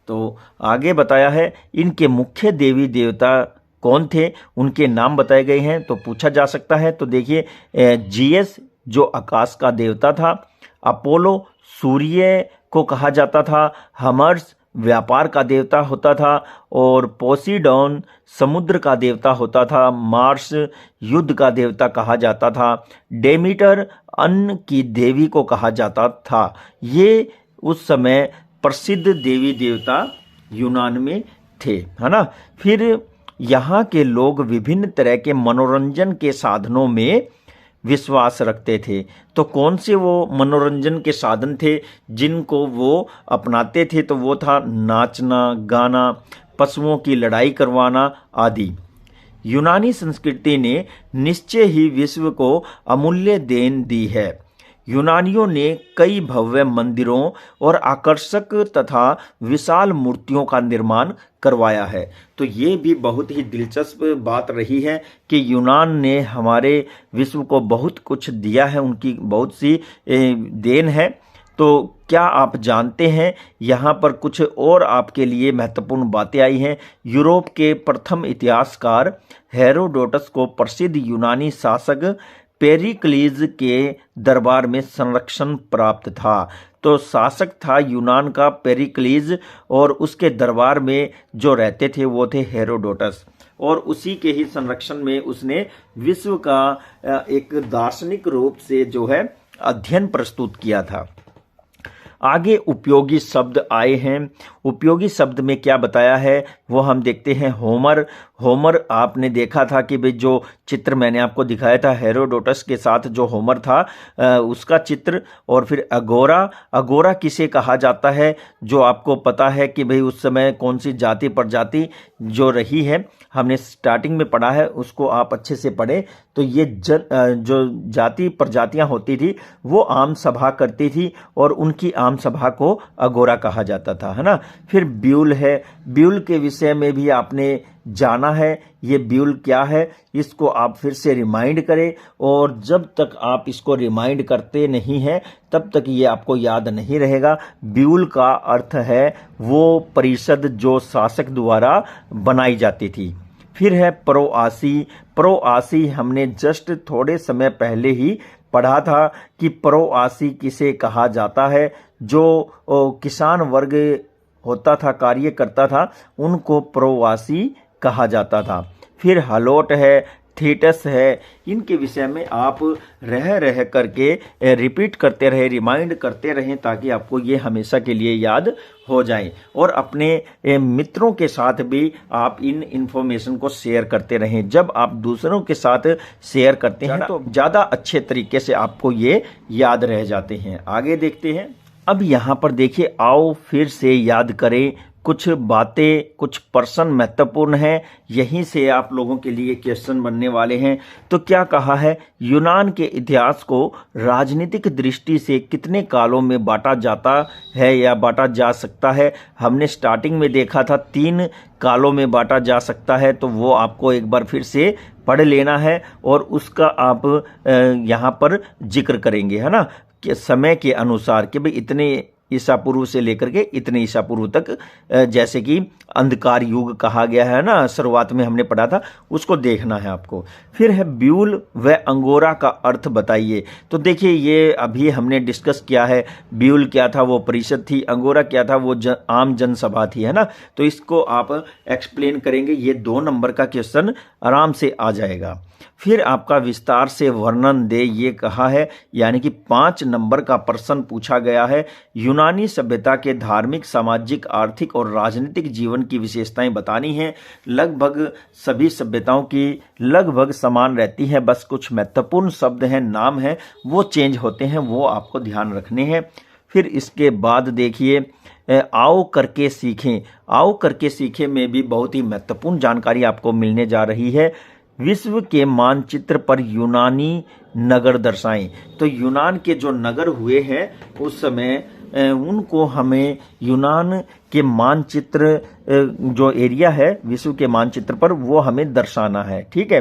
तो आगे बताया है इनके मुख्य देवी देवता कौन थे, उनके नाम बताए गए हैं। तो पूछा जा सकता है। तो देखिए, जीएस जो आकाश का देवता था, अपोलो सूर्य को कहा जाता था, हर्मस व्यापार का देवता होता था और पोसीडॉन समुद्र का देवता होता था, मार्स युद्ध का देवता कहा जाता था, डेमीटर अन्न की देवी को कहा जाता था। ये उस समय प्रसिद्ध देवी देवता यूनान में थे, है ना। फिर यहाँ के लोग विभिन्न तरह के मनोरंजन के साधनों में विश्वास रखते थे। तो कौन से वो मनोरंजन के साधन थे जिनको वो अपनाते थे? तो वो था नाचना, गाना, पशुओं की लड़ाई करवाना आदि। यूनानी संस्कृति ने निश्चय ही विश्व को अमूल्य देन दी है। यूनानियों ने कई भव्य मंदिरों और आकर्षक तथा विशाल मूर्तियों का निर्माण करवाया है। तो ये भी बहुत ही दिलचस्प बात रही है कि यूनान ने हमारे विश्व को बहुत कुछ दिया है, उनकी बहुत सी देन है। तो क्या आप जानते हैं, यहाँ पर कुछ और आपके लिए महत्वपूर्ण बातें आई हैं। यूरोप के प्रथम इतिहासकार हेरोडोटस को प्रसिद्ध यूनानी शासक पेरिक्लीज के दरबार में संरक्षण प्राप्त था। तो शासक था यूनान का पेरिक्लीज और उसके दरबार में जो रहते थे वो थे हेरोडोटस, और उसी के ही संरक्षण में उसने विश्व का एक दार्शनिक रूप से जो है अध्ययन प्रस्तुत किया था। आगे उपयोगी शब्द आए हैं। उपयोगी शब्द में क्या बताया है वो हम देखते हैं। होमर आपने देखा था कि भाई जो चित्र मैंने आपको दिखाया था हेरोडोटस के साथ जो होमर था उसका चित्र। और फिर अगोरा किसे कहा जाता है, जो आपको पता है कि भाई उस समय कौन सी जाति प्रजाति जो रही है, हमने स्टार्टिंग में पढ़ा है, उसको आप अच्छे से पढ़े। तो ये जो जाति प्रजातियां होती थी वो आम सभा करती थी और उनकी आम सभा को अगोरा कहा जाता था, है ना। फिर ब्यूल है। ब्यूल के विषय में भी आपने जाना है। ये ब्यूल क्या है इसको आप फिर से रिमाइंड करें, और जब तक आप इसको रिमाइंड करते नहीं हैं तब तक ये आपको याद नहीं रहेगा। ब्यूल का अर्थ है वो परिषद जो शासक द्वारा बनाई जाती थी। फिर है प्रोआसी हमने जस्ट थोड़े समय पहले ही पढ़ा था कि प्रोआसी किसे कहा जाता है, जो किसान वर्ग होता था, कार्य करता था, उनको प्रवासी कहा जाता था। फिर हलोट है, थीटस है, इनके विषय में आप रह करके रिपीट करते रहे, रिमाइंड करते रहें, ताकि आपको ये हमेशा के लिए याद हो जाए। और अपने मित्रों के साथ भी आप इन इन्फॉर्मेशन को शेयर करते रहें। जब आप दूसरों के साथ शेयर करते हैं तो ज़्यादा अच्छे तरीके से आपको ये याद रह जाते हैं। आगे देखते हैं। अब यहाँ पर देखिए, आओ फिर से याद करें कुछ बातें, कुछ पर्सन महत्वपूर्ण हैं, यहीं से आप लोगों के लिए क्वेश्चन बनने वाले हैं। तो क्या कहा है, यूनान के इतिहास को राजनीतिक दृष्टि से कितने कालों में बांटा जाता है या बांटा जा सकता है? हमने स्टार्टिंग में देखा था 3 कालों में बांटा जा सकता है, तो वो आपको एक बार फिर से पढ़ लेना है और उसका आप यहाँ पर जिक्र करेंगे, है ना, कि समय के अनुसार कि भाई इतने ईसा पूर्व से लेकर के इतने ईसा पूर्व तक, जैसे कि अंधकार युग कहा गया है ना, शुरुआत में हमने पढ़ा था, उसको देखना है आपको। फिर है ब्यूल व अंगोरा का अर्थ बताइए। तो देखिए, ये अभी हमने डिस्कस किया है। ब्यूल क्या था, वो परिषद थी। अंगोरा क्या था, वो आम जनसभा थी, है ना। तो इसको आप एक्सप्लेन करेंगे। ये 2 नंबर का क्वेश्चन आराम से आ जाएगा। फिर आपका विस्तार से वर्णन दे, ये कहा है, यानी कि 5 नंबर का प्रश्न पूछा गया है। यूनानी सभ्यता के धार्मिक, सामाजिक, आर्थिक और राजनीतिक जीवन की विशेषताएं बतानी हैं। लगभग सभी सभ्यताओं की लगभग समान रहती हैं, बस कुछ महत्वपूर्ण शब्द हैं, नाम हैं, वो चेंज होते हैं, वो आपको ध्यान रखने हैं। फिर इसके बाद देखिए, आओ करके सीखें। आओ करके सीखें में भी बहुत ही महत्वपूर्ण जानकारी आपको मिलने जा रही है। विश्व के मानचित्र पर यूनानी नगर दर्शाएं। तो यूनान के जो नगर हुए हैं उस समय उनको हमें यूनान के मानचित्र, जो एरिया है विश्व के मानचित्र पर, वो हमें दर्शाना है। ठीक है।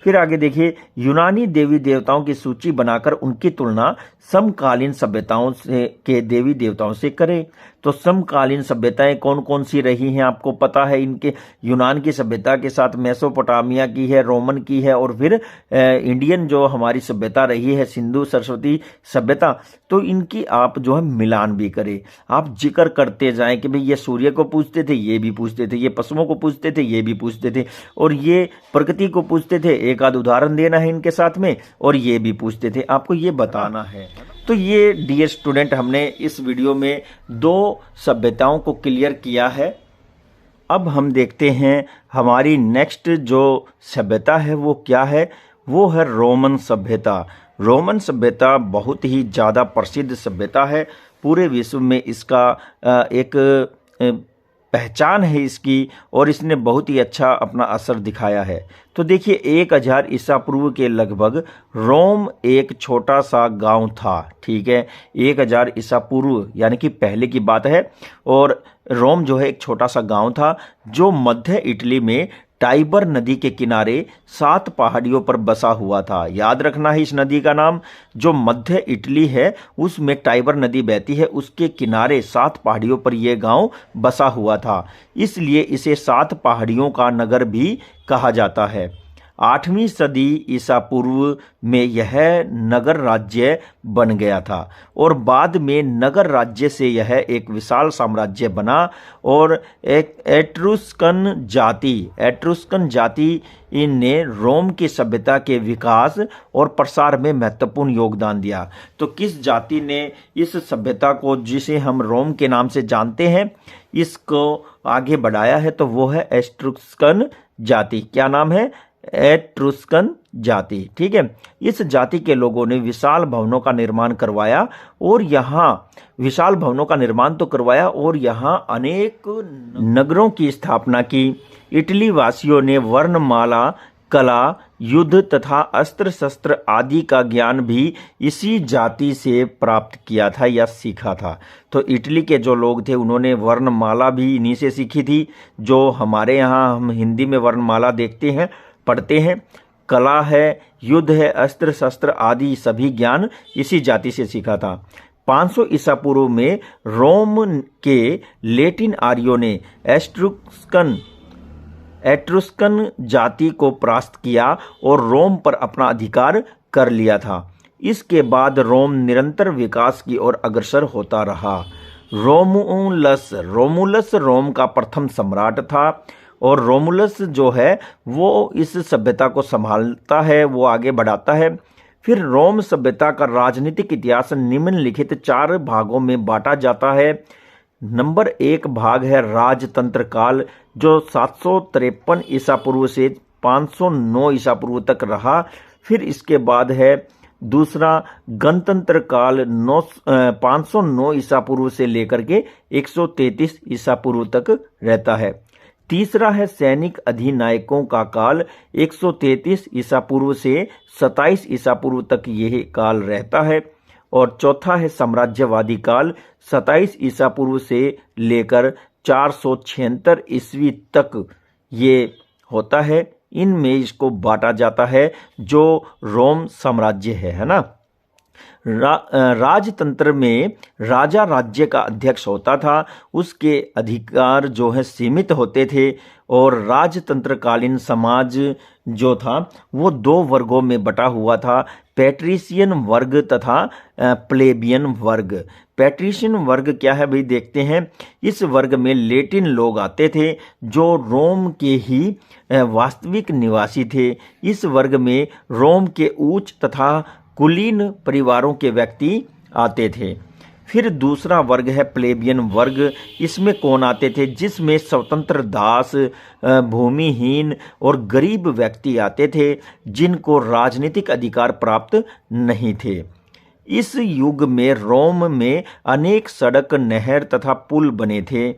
फिर आगे देखिए, यूनानी देवी देवताओं की सूची बनाकर उनकी तुलना समकालीन सभ्यताओं से के देवी देवताओं से करें। तो समकालीन सभ्यताएं कौन कौन सी रही हैं आपको पता है। इनके यूनान की सभ्यता के साथ मेसोपोटामिया की है, रोमन की है, और फिर इंडियन जो हमारी सभ्यता रही है, सिंधु सरस्वती सभ्यता। तो इनकी आप जो है मिलान भी करें, आप जिक्र करते जाएं कि भाई ये सूर्य को पूजते थे, ये भी पूजते थे, ये पशुओं को पूजते थे, ये भी पूजते थे, और ये प्रकृति को पूजते थे, एक आध उदाहरण देना है इनके साथ में, और ये भी पूजते थे, आपको ये बताना है। तो ये डियर स्टूडेंट, हमने इस वीडियो में 2 सभ्यताओं को क्लियर किया है। अब हम देखते हैं हमारी नेक्स्ट जो सभ्यता है वो क्या है। वो है रोमन सभ्यता। रोमन सभ्यता बहुत ही ज़्यादा प्रसिद्ध सभ्यता है। पूरे विश्व में इसका एक पहचान है इसकी, और इसने बहुत ही अच्छा अपना असर दिखाया है। तो देखिए, 1000 ईसा पूर्व के लगभग रोम एक छोटा सा गांव था। ठीक है, 1000 ईसा पूर्व यानी कि पहले की बात है, और रोम जो है एक छोटा सा गांव था जो मध्य इटली में टाइबर नदी के किनारे 7 पहाड़ियों पर बसा हुआ था। याद रखना है इस नदी का नाम। जो मध्य इटली है उसमें टाइबर नदी बहती है, उसके किनारे 7 पहाड़ियों पर यह गांव बसा हुआ था, इसलिए इसे 7 पहाड़ियों का नगर भी कहा जाता है। 8वीं सदी ईसा पूर्व में यह नगर राज्य बन गया था, और बाद में नगर राज्य से यह एक विशाल साम्राज्य बना, और एक एट्रुस्कन जाति ने रोम की सभ्यता के विकास और प्रसार में महत्वपूर्ण योगदान दिया। तो किस जाति ने इस सभ्यता को, जिसे हम रोम के नाम से जानते हैं, इसको आगे बढ़ाया है? तो वो है एट्रुस्कन जाति। क्या नाम है? एट्रुस्कन जाति। ठीक है। इस जाति के लोगों ने विशाल भवनों का निर्माण करवाया, और यहाँ विशाल भवनों का निर्माण तो करवाया और यहाँ अनेक नगरों की स्थापना की। इटली वासियों ने वर्णमाला, कला, युद्ध तथा अस्त्र शस्त्र आदि का ज्ञान भी इसी जाति से प्राप्त किया था या सीखा था। तो इटली के जो लोग थे उन्होंने वर्णमाला भी इन्हीं से सीखी थी, जो हमारे यहाँ हम हिंदी में वर्णमाला देखते हैं, पढ़ते हैं। कला है, युद्ध है, अस्त्र शस्त्र आदि सभी ज्ञान इसी जाति से सीखा था। 500 ईसा पूर्व में रोम के लेटिन आर्यों ने एट्रुस्कन जाति को परास्त किया और रोम पर अपना अधिकार कर लिया था। इसके बाद रोम निरंतर विकास की ओर अग्रसर होता रहा। रोमुलस। रोमुलस रोम का प्रथम सम्राट था और रोमुलस जो है वो इस सभ्यता को संभालता है, वो आगे बढ़ाता है। फिर रोम सभ्यता का राजनीतिक इतिहास निम्नलिखित 4 भागों में बांटा जाता है। नंबर 1 भाग है राजतंत्र काल, जो 753 ईसा पूर्व से 509 ईसा पूर्व तक रहा। फिर इसके बाद है दूसरा गणतंत्र काल 509 ईसा पूर्व से लेकर के 133 ईसा पूर्व तक रहता है। तीसरा है सैनिक अधिनायकों का काल, 133 ईसा पूर्व से 27 ईसा पूर्व तक यह काल रहता है। और चौथा है साम्राज्यवादी काल, 27 ईसा पूर्व से लेकर 476 ईस्वी तक ये होता है। इनमें इसको बांटा जाता है जो रोम साम्राज्य है ना। राजतंत्र में राजा राज्य का अध्यक्ष होता था, उसके अधिकार जो है सीमित होते थे। और राजतंत्रकालीन समाज जो था वो 2 वर्गों में बटा हुआ था, पैट्रिशियन वर्ग तथा प्लेबियन वर्ग। पैट्रिशियन वर्ग क्या है भाई, देखते हैं। इस वर्ग में लेटिन लोग आते थे जो रोम के ही वास्तविक निवासी थे। इस वर्ग में रोम के उच्च तथा कुलीन परिवारों के व्यक्ति आते थे। फिर दूसरा वर्ग है प्लेबियन वर्ग। इसमें कौन आते थे, जिसमें स्वतंत्र दास, भूमिहीन और गरीब व्यक्ति आते थे जिनको राजनीतिक अधिकार प्राप्त नहीं थे। इस युग में रोम में अनेक सड़क, नहर तथा पुल बने थे।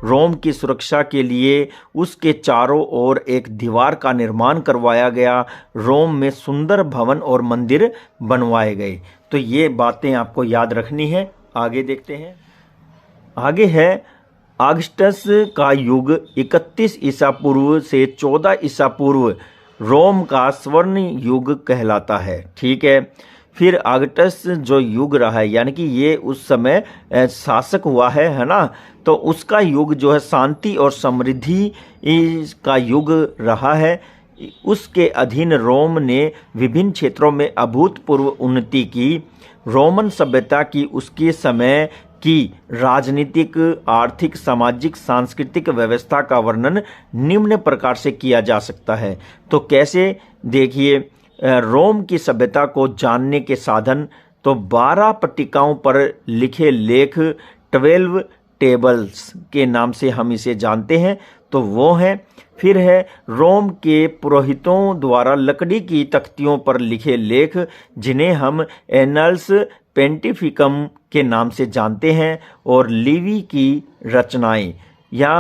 रोम की सुरक्षा के लिए उसके चारों ओर एक दीवार का निर्माण करवाया गया। रोम में सुंदर भवन और मंदिर बनवाए गए। तो ये बातें आपको याद रखनी है। आगे देखते हैं। आगे है ऑगस्टस का युग, 31 ईसा पूर्व से 14 ईसा पूर्व रोम का स्वर्ण युग कहलाता है। ठीक है। फिर ऑगस्टस जो युग रहा है, यानी कि ये उस समय शासक हुआ है ना, तो उसका युग जो है शांति और समृद्धि का युग रहा है। उसके अधीन रोम ने विभिन्न क्षेत्रों में अभूतपूर्व उन्नति की। रोमन सभ्यता की उसके समय की राजनीतिक, आर्थिक, सामाजिक, सांस्कृतिक व्यवस्था का वर्णन निम्न प्रकार से किया जा सकता है। तो कैसे, देखिए, रोम की सभ्यता को जानने के साधन तो 12 पट्टिकाओं पर लिखे लेख, 12 टेबल्स के नाम से हम इसे जानते हैं, तो वो हैं। फिर है रोम के पुरोहितों द्वारा लकड़ी की तख्तियों पर लिखे लेख, जिन्हें हम एनल्स पेंटिफिकम के नाम से जानते हैं। और लिवी की रचनाएं या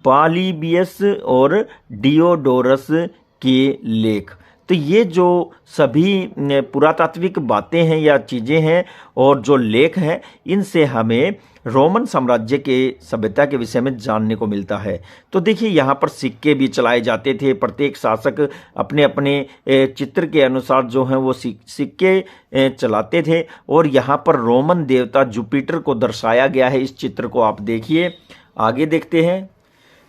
पॉलीबियस और डियोडोरस के लेख। तो ये जो सभी पुरातात्विक बातें हैं या चीज़ें हैं और जो लेख हैं, इनसे हमें रोमन साम्राज्य के सभ्यता के विषय में जानने को मिलता है। तो देखिए, यहाँ पर सिक्के भी चलाए जाते थे। प्रत्येक शासक अपने अपने चित्र के अनुसार जो हैं वो सिक्के चलाते थे। और यहाँ पर रोमन देवता जुपिटर को दर्शाया गया है। इस चित्र को आप देखिए। आगे देखते हैं।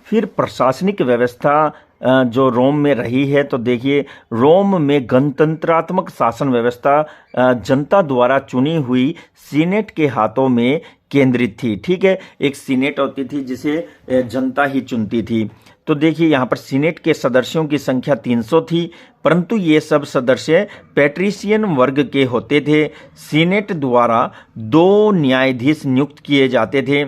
फिर प्रशासनिक व्यवस्था जो रोम में रही है, तो देखिए, रोम में गणतंत्रात्मक शासन व्यवस्था जनता द्वारा चुनी हुई सीनेट के हाथों में केंद्रित थी। ठीक है, एक सीनेट होती थी जिसे जनता ही चुनती थी। तो देखिए, यहाँ पर सीनेट के सदस्यों की संख्या 300 थी, परंतु ये सब सदस्य पैट्रिशियन वर्ग के होते थे। सीनेट द्वारा 2 न्यायाधीश नियुक्त किए जाते थे,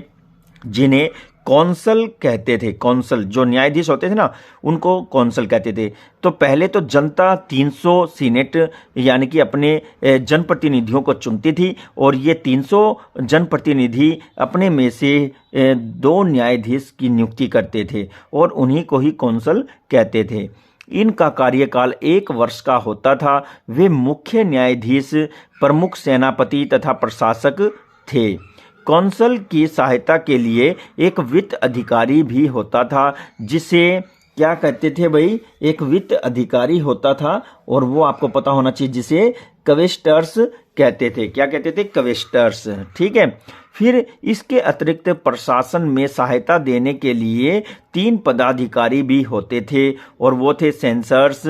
जिन्हें कौंसल कहते थे। कौंसल, जो न्यायाधीश होते थे ना, उनको कौंसल कहते थे। तो पहले तो जनता 300 सीनेट यानी कि अपने जनप्रतिनिधियों को चुनती थी, और ये 300 जनप्रतिनिधि अपने में से 2 न्यायाधीश की नियुक्ति करते थे और उन्हीं को ही कौंसल कहते थे। इनका कार्यकाल 1 वर्ष का होता था। वे मुख्य न्यायाधीश, प्रमुख सेनापति तथा प्रशासक थे। कौंसल की सहायता के लिए एक वित्त अधिकारी भी होता था, जिसे क्या कहते थे भाई, एक वित्त अधिकारी होता था, और वो आपको पता होना चाहिए, जिसे क्वेस्टर्स कहते थे। क्या कहते थे? क्वेस्टर्स। ठीक है। फिर इसके अतिरिक्त प्रशासन में सहायता देने के लिए 3 पदाधिकारी भी होते थे, और वो थे सेंसर्स।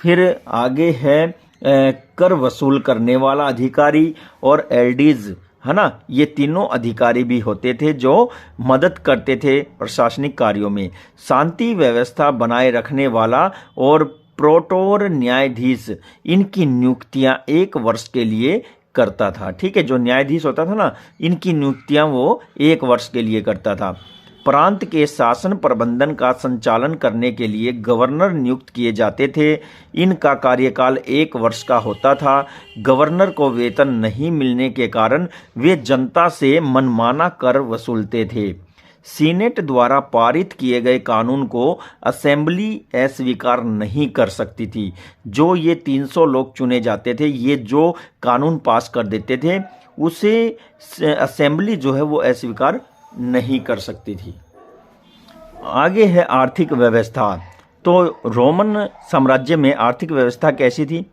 फिर आगे है कर वसूल करने वाला अधिकारी और एल्डीज, है ना। ये तीनों अधिकारी भी होते थे जो मदद करते थे प्रशासनिक कार्यों में। शांति व्यवस्था बनाए रखने वाला और प्रोटोर न्यायाधीश, इनकी नियुक्तियां 1 वर्ष के लिए करता था। ठीक है, जो न्यायाधीश होता था ना, इनकी नियुक्तियां वो 1 वर्ष के लिए करता था। प्रांत के शासन प्रबंधन का संचालन करने के लिए गवर्नर नियुक्त किए जाते थे। इनका कार्यकाल 1 वर्ष का होता था। गवर्नर को वेतन नहीं मिलने के कारण वे जनता से मनमाना कर वसूलते थे। सीनेट द्वारा पारित किए गए कानून को असेंबली अस्वीकार नहीं कर सकती थी। जो ये 300 लोग चुने जाते थे, ये जो कानून पास कर देते थे, उसे असेंबली जो है वो अस्वीकार नहीं कर सकती थी। आगे है आर्थिक व्यवस्था। तो रोमन साम्राज्य में आर्थिक व्यवस्था कैसी थी?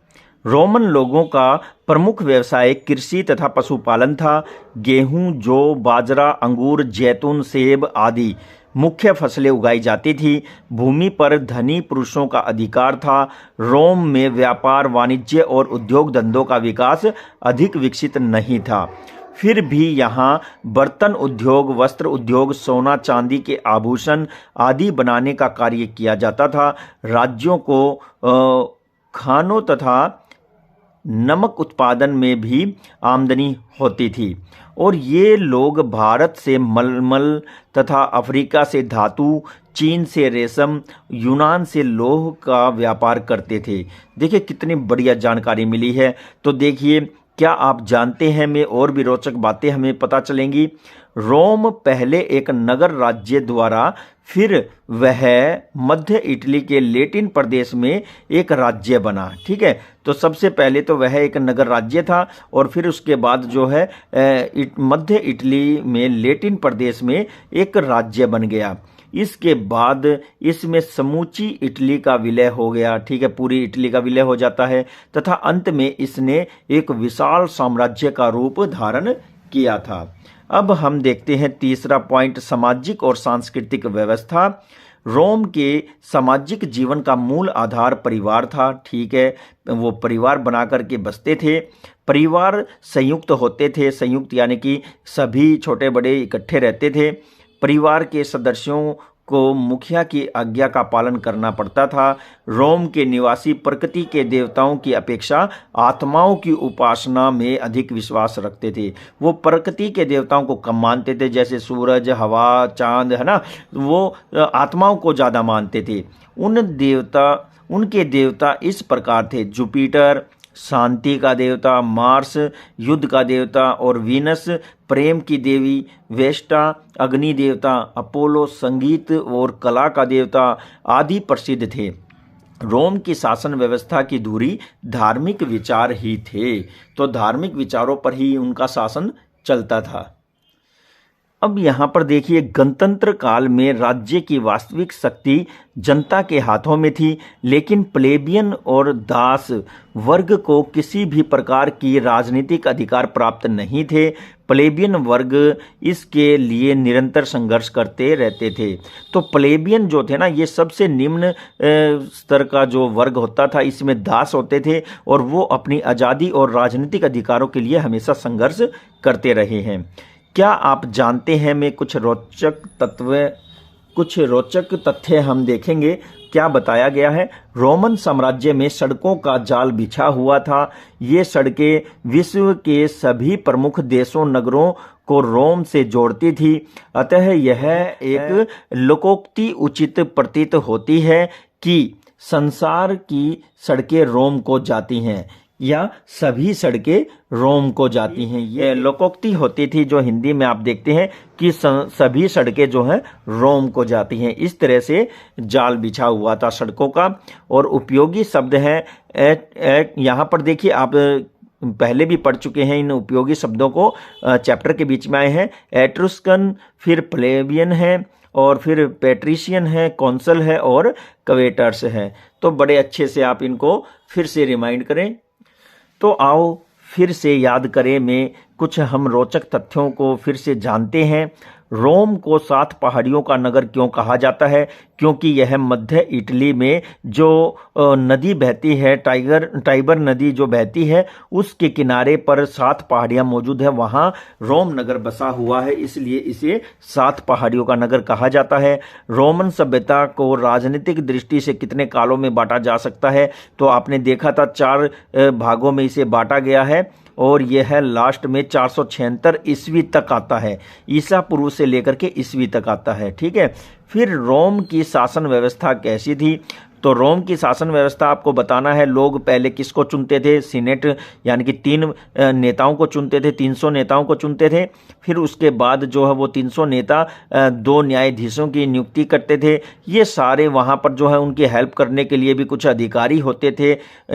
रोमन लोगों का प्रमुख व्यवसाय कृषि तथा पशुपालन था। गेहूं, जौ, बाजरा, अंगूर, जैतून, सेब आदि मुख्य फसलें उगाई जाती थी। भूमि पर धनी पुरुषों का अधिकार था। रोम में व्यापार, वाणिज्य और उद्योग धंधों का विकास अधिक विकसित नहीं था। फिर भी यहाँ बर्तन उद्योग, वस्त्र उद्योग, सोना चांदी के आभूषण आदि बनाने का कार्य किया जाता था। राज्यों को खानों तथा नमक उत्पादन में भी आमदनी होती थी। और ये लोग भारत से मलमल तथा अफ्रीका से धातु, चीन से रेशम, यूनान से लोह का व्यापार करते थे। देखिए कितनी बढ़िया जानकारी मिली है। तो देखिए, क्या आप जानते हैं में और भी रोचक बातें हमें पता चलेंगी। रोम पहले एक नगर राज्य द्वारा, फिर वह मध्य इटली के लेटिन प्रदेश में एक राज्य बना। ठीक है, तो सबसे पहले तो वह एक नगर राज्य था और फिर उसके बाद जो है मध्य इटली में लेटिन प्रदेश में एक राज्य बन गया। इसके बाद इसमें समूची इटली का विलय हो गया। ठीक है, पूरी इटली का विलय हो जाता है तथा अंत में इसने एक विशाल साम्राज्य का रूप धारण किया था। अब हम देखते हैं तीसरा पॉइंट, सामाजिक और सांस्कृतिक व्यवस्था। रोम के सामाजिक जीवन का मूल आधार परिवार था। ठीक है, वो परिवार बना करके बसते थे। परिवार संयुक्त होते थे, संयुक्त यानी कि सभी छोटे बड़े इकट्ठे रहते थे। परिवार के सदस्यों को मुखिया की आज्ञा का पालन करना पड़ता था। रोम के निवासी प्रकृति के देवताओं की अपेक्षा आत्माओं की उपासना में अधिक विश्वास रखते थे। वो प्रकृति के देवताओं को कम मानते थे, जैसे सूरज, हवा, चांद, है ना, वो आत्माओं को ज़्यादा मानते थे। उनके देवता इस प्रकार थे: जुपिटर शांति का देवता, मार्स युद्ध का देवता और वीनस प्रेम की देवी, वेस्टा अग्नि देवता, अपोलो संगीत और कला का देवता आदि प्रसिद्ध थे। रोम की शासन व्यवस्था की धुरी धार्मिक विचार ही थे। तो धार्मिक विचारों पर ही उनका शासन चलता था। अब यहाँ पर देखिए, गणतंत्र काल में राज्य की वास्तविक शक्ति जनता के हाथों में थी, लेकिन प्लेबियन और दास वर्ग को किसी भी प्रकार की राजनीतिक अधिकार प्राप्त नहीं थे। प्लेबियन वर्ग इसके लिए निरंतर संघर्ष करते रहते थे। तो प्लेबियन जो थे ना, ये सबसे निम्न स्तर का जो वर्ग होता था, इसमें दास होते थे और वो अपनी आज़ादी और राजनीतिक अधिकारों के लिए हमेशा संघर्ष करते रहे हैं। क्या आप जानते हैं में कुछ रोचक तथ्य हम देखेंगे। क्या बताया गया है? रोमन साम्राज्य में सड़कों का जाल बिछा हुआ था। ये सड़कें विश्व के सभी प्रमुख देशों, नगरों को रोम से जोड़ती थी। अतः यह एक लोकोक्ति उचित प्रतीत होती है कि संसार की सड़कें रोम को जाती हैं या सभी सड़कें रोम को जाती हैं। ये लोकोक्ति होती थी जो हिंदी में आप देखते हैं कि सभी सड़कें जो हैं रोम को जाती हैं। इस तरह से जाल बिछा हुआ था सड़कों का। और उपयोगी शब्द हैं, यहाँ पर देखिए, आप पहले भी पढ़ चुके हैं इन उपयोगी शब्दों को, चैप्टर के बीच में आए हैं। एट्रुस्कन, फिर प्लेबियन है और फिर पैट्रिशियन है, कौंसल है और कवेटर्स है। तो बड़े अच्छे से आप इनको फिर से रिमाइंड करें। तो आओ फिर से याद करें में कुछ हम रोचक तथ्यों को फिर से जानते हैं। रोम को 7 पहाड़ियों का नगर क्यों कहा जाता है? क्योंकि यह मध्य इटली में जो नदी बहती है, टाइबर नदी जो बहती है, उसके किनारे पर 7 पहाड़ियां मौजूद है, वहां रोम नगर बसा हुआ है, इसलिए इसे 7 पहाड़ियों का नगर कहा जाता है। रोमन सभ्यता को राजनीतिक दृष्टि से कितने कालों में बांटा जा सकता है? तो आपने देखा था 4 भागों में इसे बांटा गया है, और यह है लास्ट में 476 ईस्वी तक आता है, ईसा पूर्व से लेकर के ईस्वी तक आता है। ठीक है। फिर रोम की शासन व्यवस्था कैसी थी? तो रोम की शासन व्यवस्था आपको बताना है। लोग पहले किसको चुनते थे? सीनेट यानी कि 3 नेताओं को चुनते थे, 300 नेताओं को चुनते थे। फिर उसके बाद जो है वो 300 नेता 2 न्यायाधीशों की नियुक्ति करते थे। ये सारे वहाँ पर जो है उनकी हेल्प करने के लिए भी कुछ अधिकारी होते थे,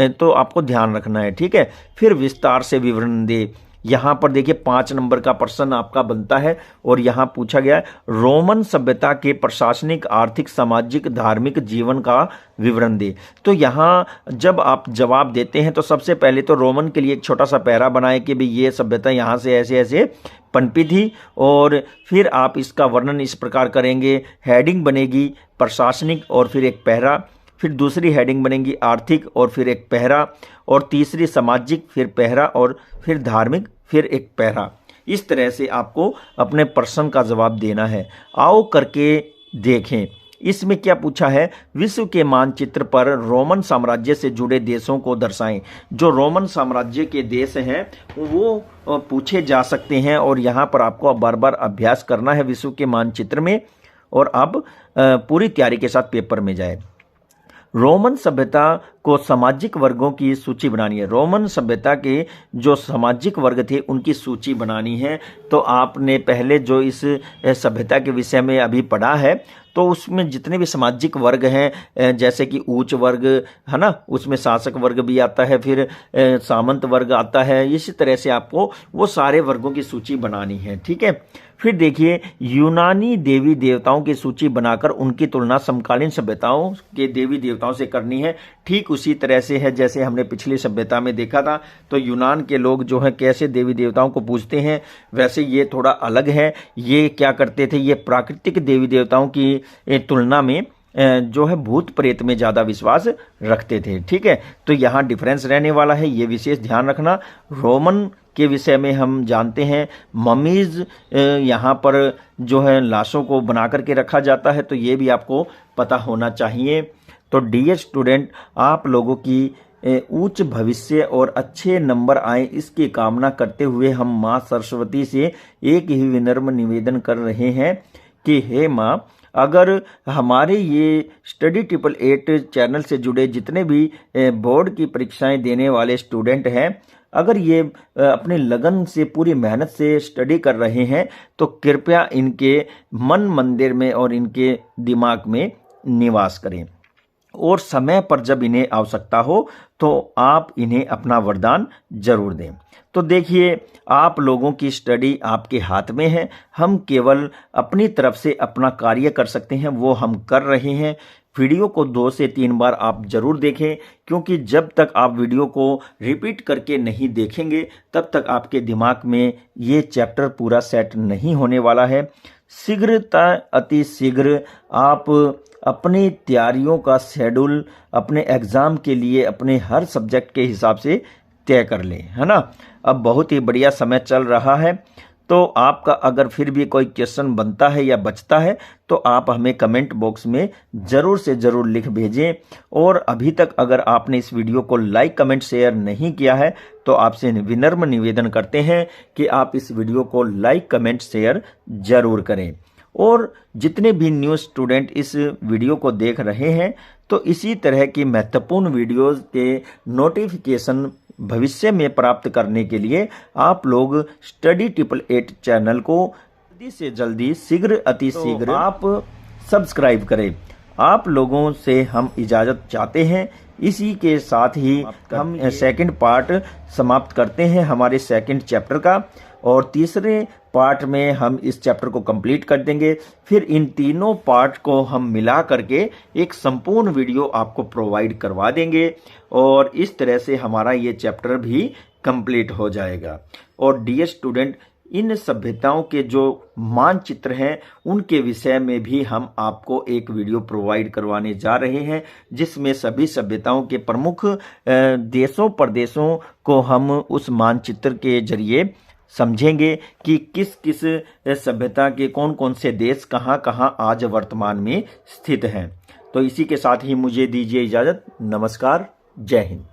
तो आपको ध्यान रखना है। ठीक है। फिर विस्तार से विवरण दे। यहाँ पर देखिए 5 नंबर का प्रश्न आपका बनता है, और यहाँ पूछा गया है रोमन सभ्यता के प्रशासनिक, आर्थिक, सामाजिक, धार्मिक जीवन का विवरण दे। तो यहाँ जब आप जवाब देते हैं तो सबसे पहले तो रोमन के लिए एक छोटा सा पैरा बनाए कि भाई ये सभ्यता यहाँ से ऐसे ऐसे पनपी थी, और फिर आप इसका वर्णन इस प्रकार करेंगे। हेडिंग बनेगी प्रशासनिक और फिर एक पैरा, फिर दूसरी हेडिंग बनेगी आर्थिक और फिर एक पैरा, और तीसरी सामाजिक, फिर पैरा, और फिर धार्मिक, फिर एक पैरा। इस तरह से आपको अपने प्रश्न का जवाब देना है। आओ करके देखें। इसमें क्या पूछा है? विश्व के मानचित्र पर रोमन साम्राज्य से जुड़े देशों को दर्शाएं। जो रोमन साम्राज्य के देश हैं वो पूछे जा सकते हैं, और यहाँ पर आपको बार बार अभ्यास करना है विश्व के मानचित्र में, और अब पूरी तैयारी के साथ पेपर में जाए। रोमन सभ्यता को सामाजिक वर्गों की सूची बनानी है। रोमन सभ्यता के जो सामाजिक वर्ग थे उनकी सूची बनानी है। तो आपने पहले जो इस सभ्यता के विषय में अभी पढ़ा है, तो उसमें जितने भी सामाजिक वर्ग हैं, जैसे कि उच्च वर्ग है ना, उसमें शासक वर्ग भी आता है, फिर सामंत वर्ग आता है, इसी तरह से आपको वो सारे वर्गों की सूची बनानी है। ठीक है। फिर देखिए यूनानी देवी देवताओं की सूची बनाकर उनकी तुलना समकालीन सभ्यताओं के देवी देवताओं से करनी है। ठीक उसी तरह से है जैसे हमने पिछली सभ्यता में देखा था। तो यूनान के लोग जो हैं कैसे देवी देवताओं को पूजते हैं, वैसे ये थोड़ा अलग है। ये क्या करते थे? ये प्राकृतिक देवी देवताओं की तुलना में जो है भूत प्रेत में ज़्यादा विश्वास रखते थे। ठीक है। तो यहाँ डिफरेंस रहने वाला है, ये विशेष ध्यान रखना। रोमन के विषय में हम जानते हैं ममीज यहाँ पर जो है लाशों को बना करके रखा जाता है, तो ये भी आपको पता होना चाहिए। तो डियर स्टूडेंट, आप लोगों की उच्च भविष्य और अच्छे नंबर आए इसकी कामना करते हुए हम माँ सरस्वती से एक ही विनम्र निवेदन कर रहे हैं कि हे माँ, अगर हमारे ये स्टडी 888 चैनल से जुड़े जितने भी बोर्ड की परीक्षाएं देने वाले स्टूडेंट हैं, अगर ये अपने लगन से पूरी मेहनत से स्टडी कर रहे हैं, तो कृपया इनके मन मंदिर में और इनके दिमाग में निवास करें, और समय पर जब इन्हें आवश्यकता हो तो आप इन्हें अपना वरदान जरूर दें। तो देखिए आप लोगों की स्टडी आपके हाथ में है। हम केवल अपनी तरफ से अपना कार्य कर सकते हैं, वो हम कर रहे हैं। वीडियो को 2 से 3 बार आप जरूर देखें, क्योंकि जब तक आप वीडियो को रिपीट करके नहीं देखेंगे तब तक आपके दिमाग में ये चैप्टर पूरा सेट नहीं होने वाला है। शीघ्रता अति शीघ्र आप अपनी तैयारियों का शेड्यूल अपने एग्ज़ाम के लिए अपने हर सब्जेक्ट के हिसाब से तय कर लें, है ना। अब बहुत ही बढ़िया समय चल रहा है। तो आपका अगर फिर भी कोई क्वेश्चन बनता है या बचता है तो आप हमें कमेंट बॉक्स में ज़रूर से ज़रूर लिख भेजें। और अभी तक अगर आपने इस वीडियो को लाइक कमेंट शेयर नहीं किया है तो आपसे विनम्र निवेदन करते हैं कि आप इस वीडियो को लाइक कमेंट शेयर ज़रूर करें। और जितने भी न्यू स्टूडेंट इस वीडियो को देख रहे हैं, तो इसी तरह की महत्वपूर्ण वीडियोज़ के नोटिफिकेशन भविष्य में प्राप्त करने के लिए आप लोग स्टडी 888 चैनल को जल्दी से जल्दी शीघ्र अति शीघ्र आप सब्सक्राइब करें। आप लोगों से हम इजाज़त चाहते हैं। इसी के साथ ही हम सेकंड पार्ट समाप्त करते हैं हमारे सेकंड चैप्टर का, और तीसरे पार्ट में हम इस चैप्टर को कंप्लीट कर देंगे। फिर इन तीनों पार्ट को हम मिला करके एक संपूर्ण वीडियो आपको प्रोवाइड करवा देंगे, और इस तरह से हमारा ये चैप्टर भी कंप्लीट हो जाएगा। और डियर स्टूडेंट, इन सभ्यताओं के जो मानचित्र हैं उनके विषय में भी हम आपको एक वीडियो प्रोवाइड करवाने जा रहे हैं, जिसमें सभी सभ्यताओं के प्रमुख देशों प्रदेशों को हम उस मानचित्र के जरिए समझेंगे कि किस किस सभ्यता के कौन कौन से देश कहाँ कहाँ आज वर्तमान में स्थित हैं। तो इसी के साथ ही मुझे दीजिए इजाज़त। नमस्कार, जय हिंद।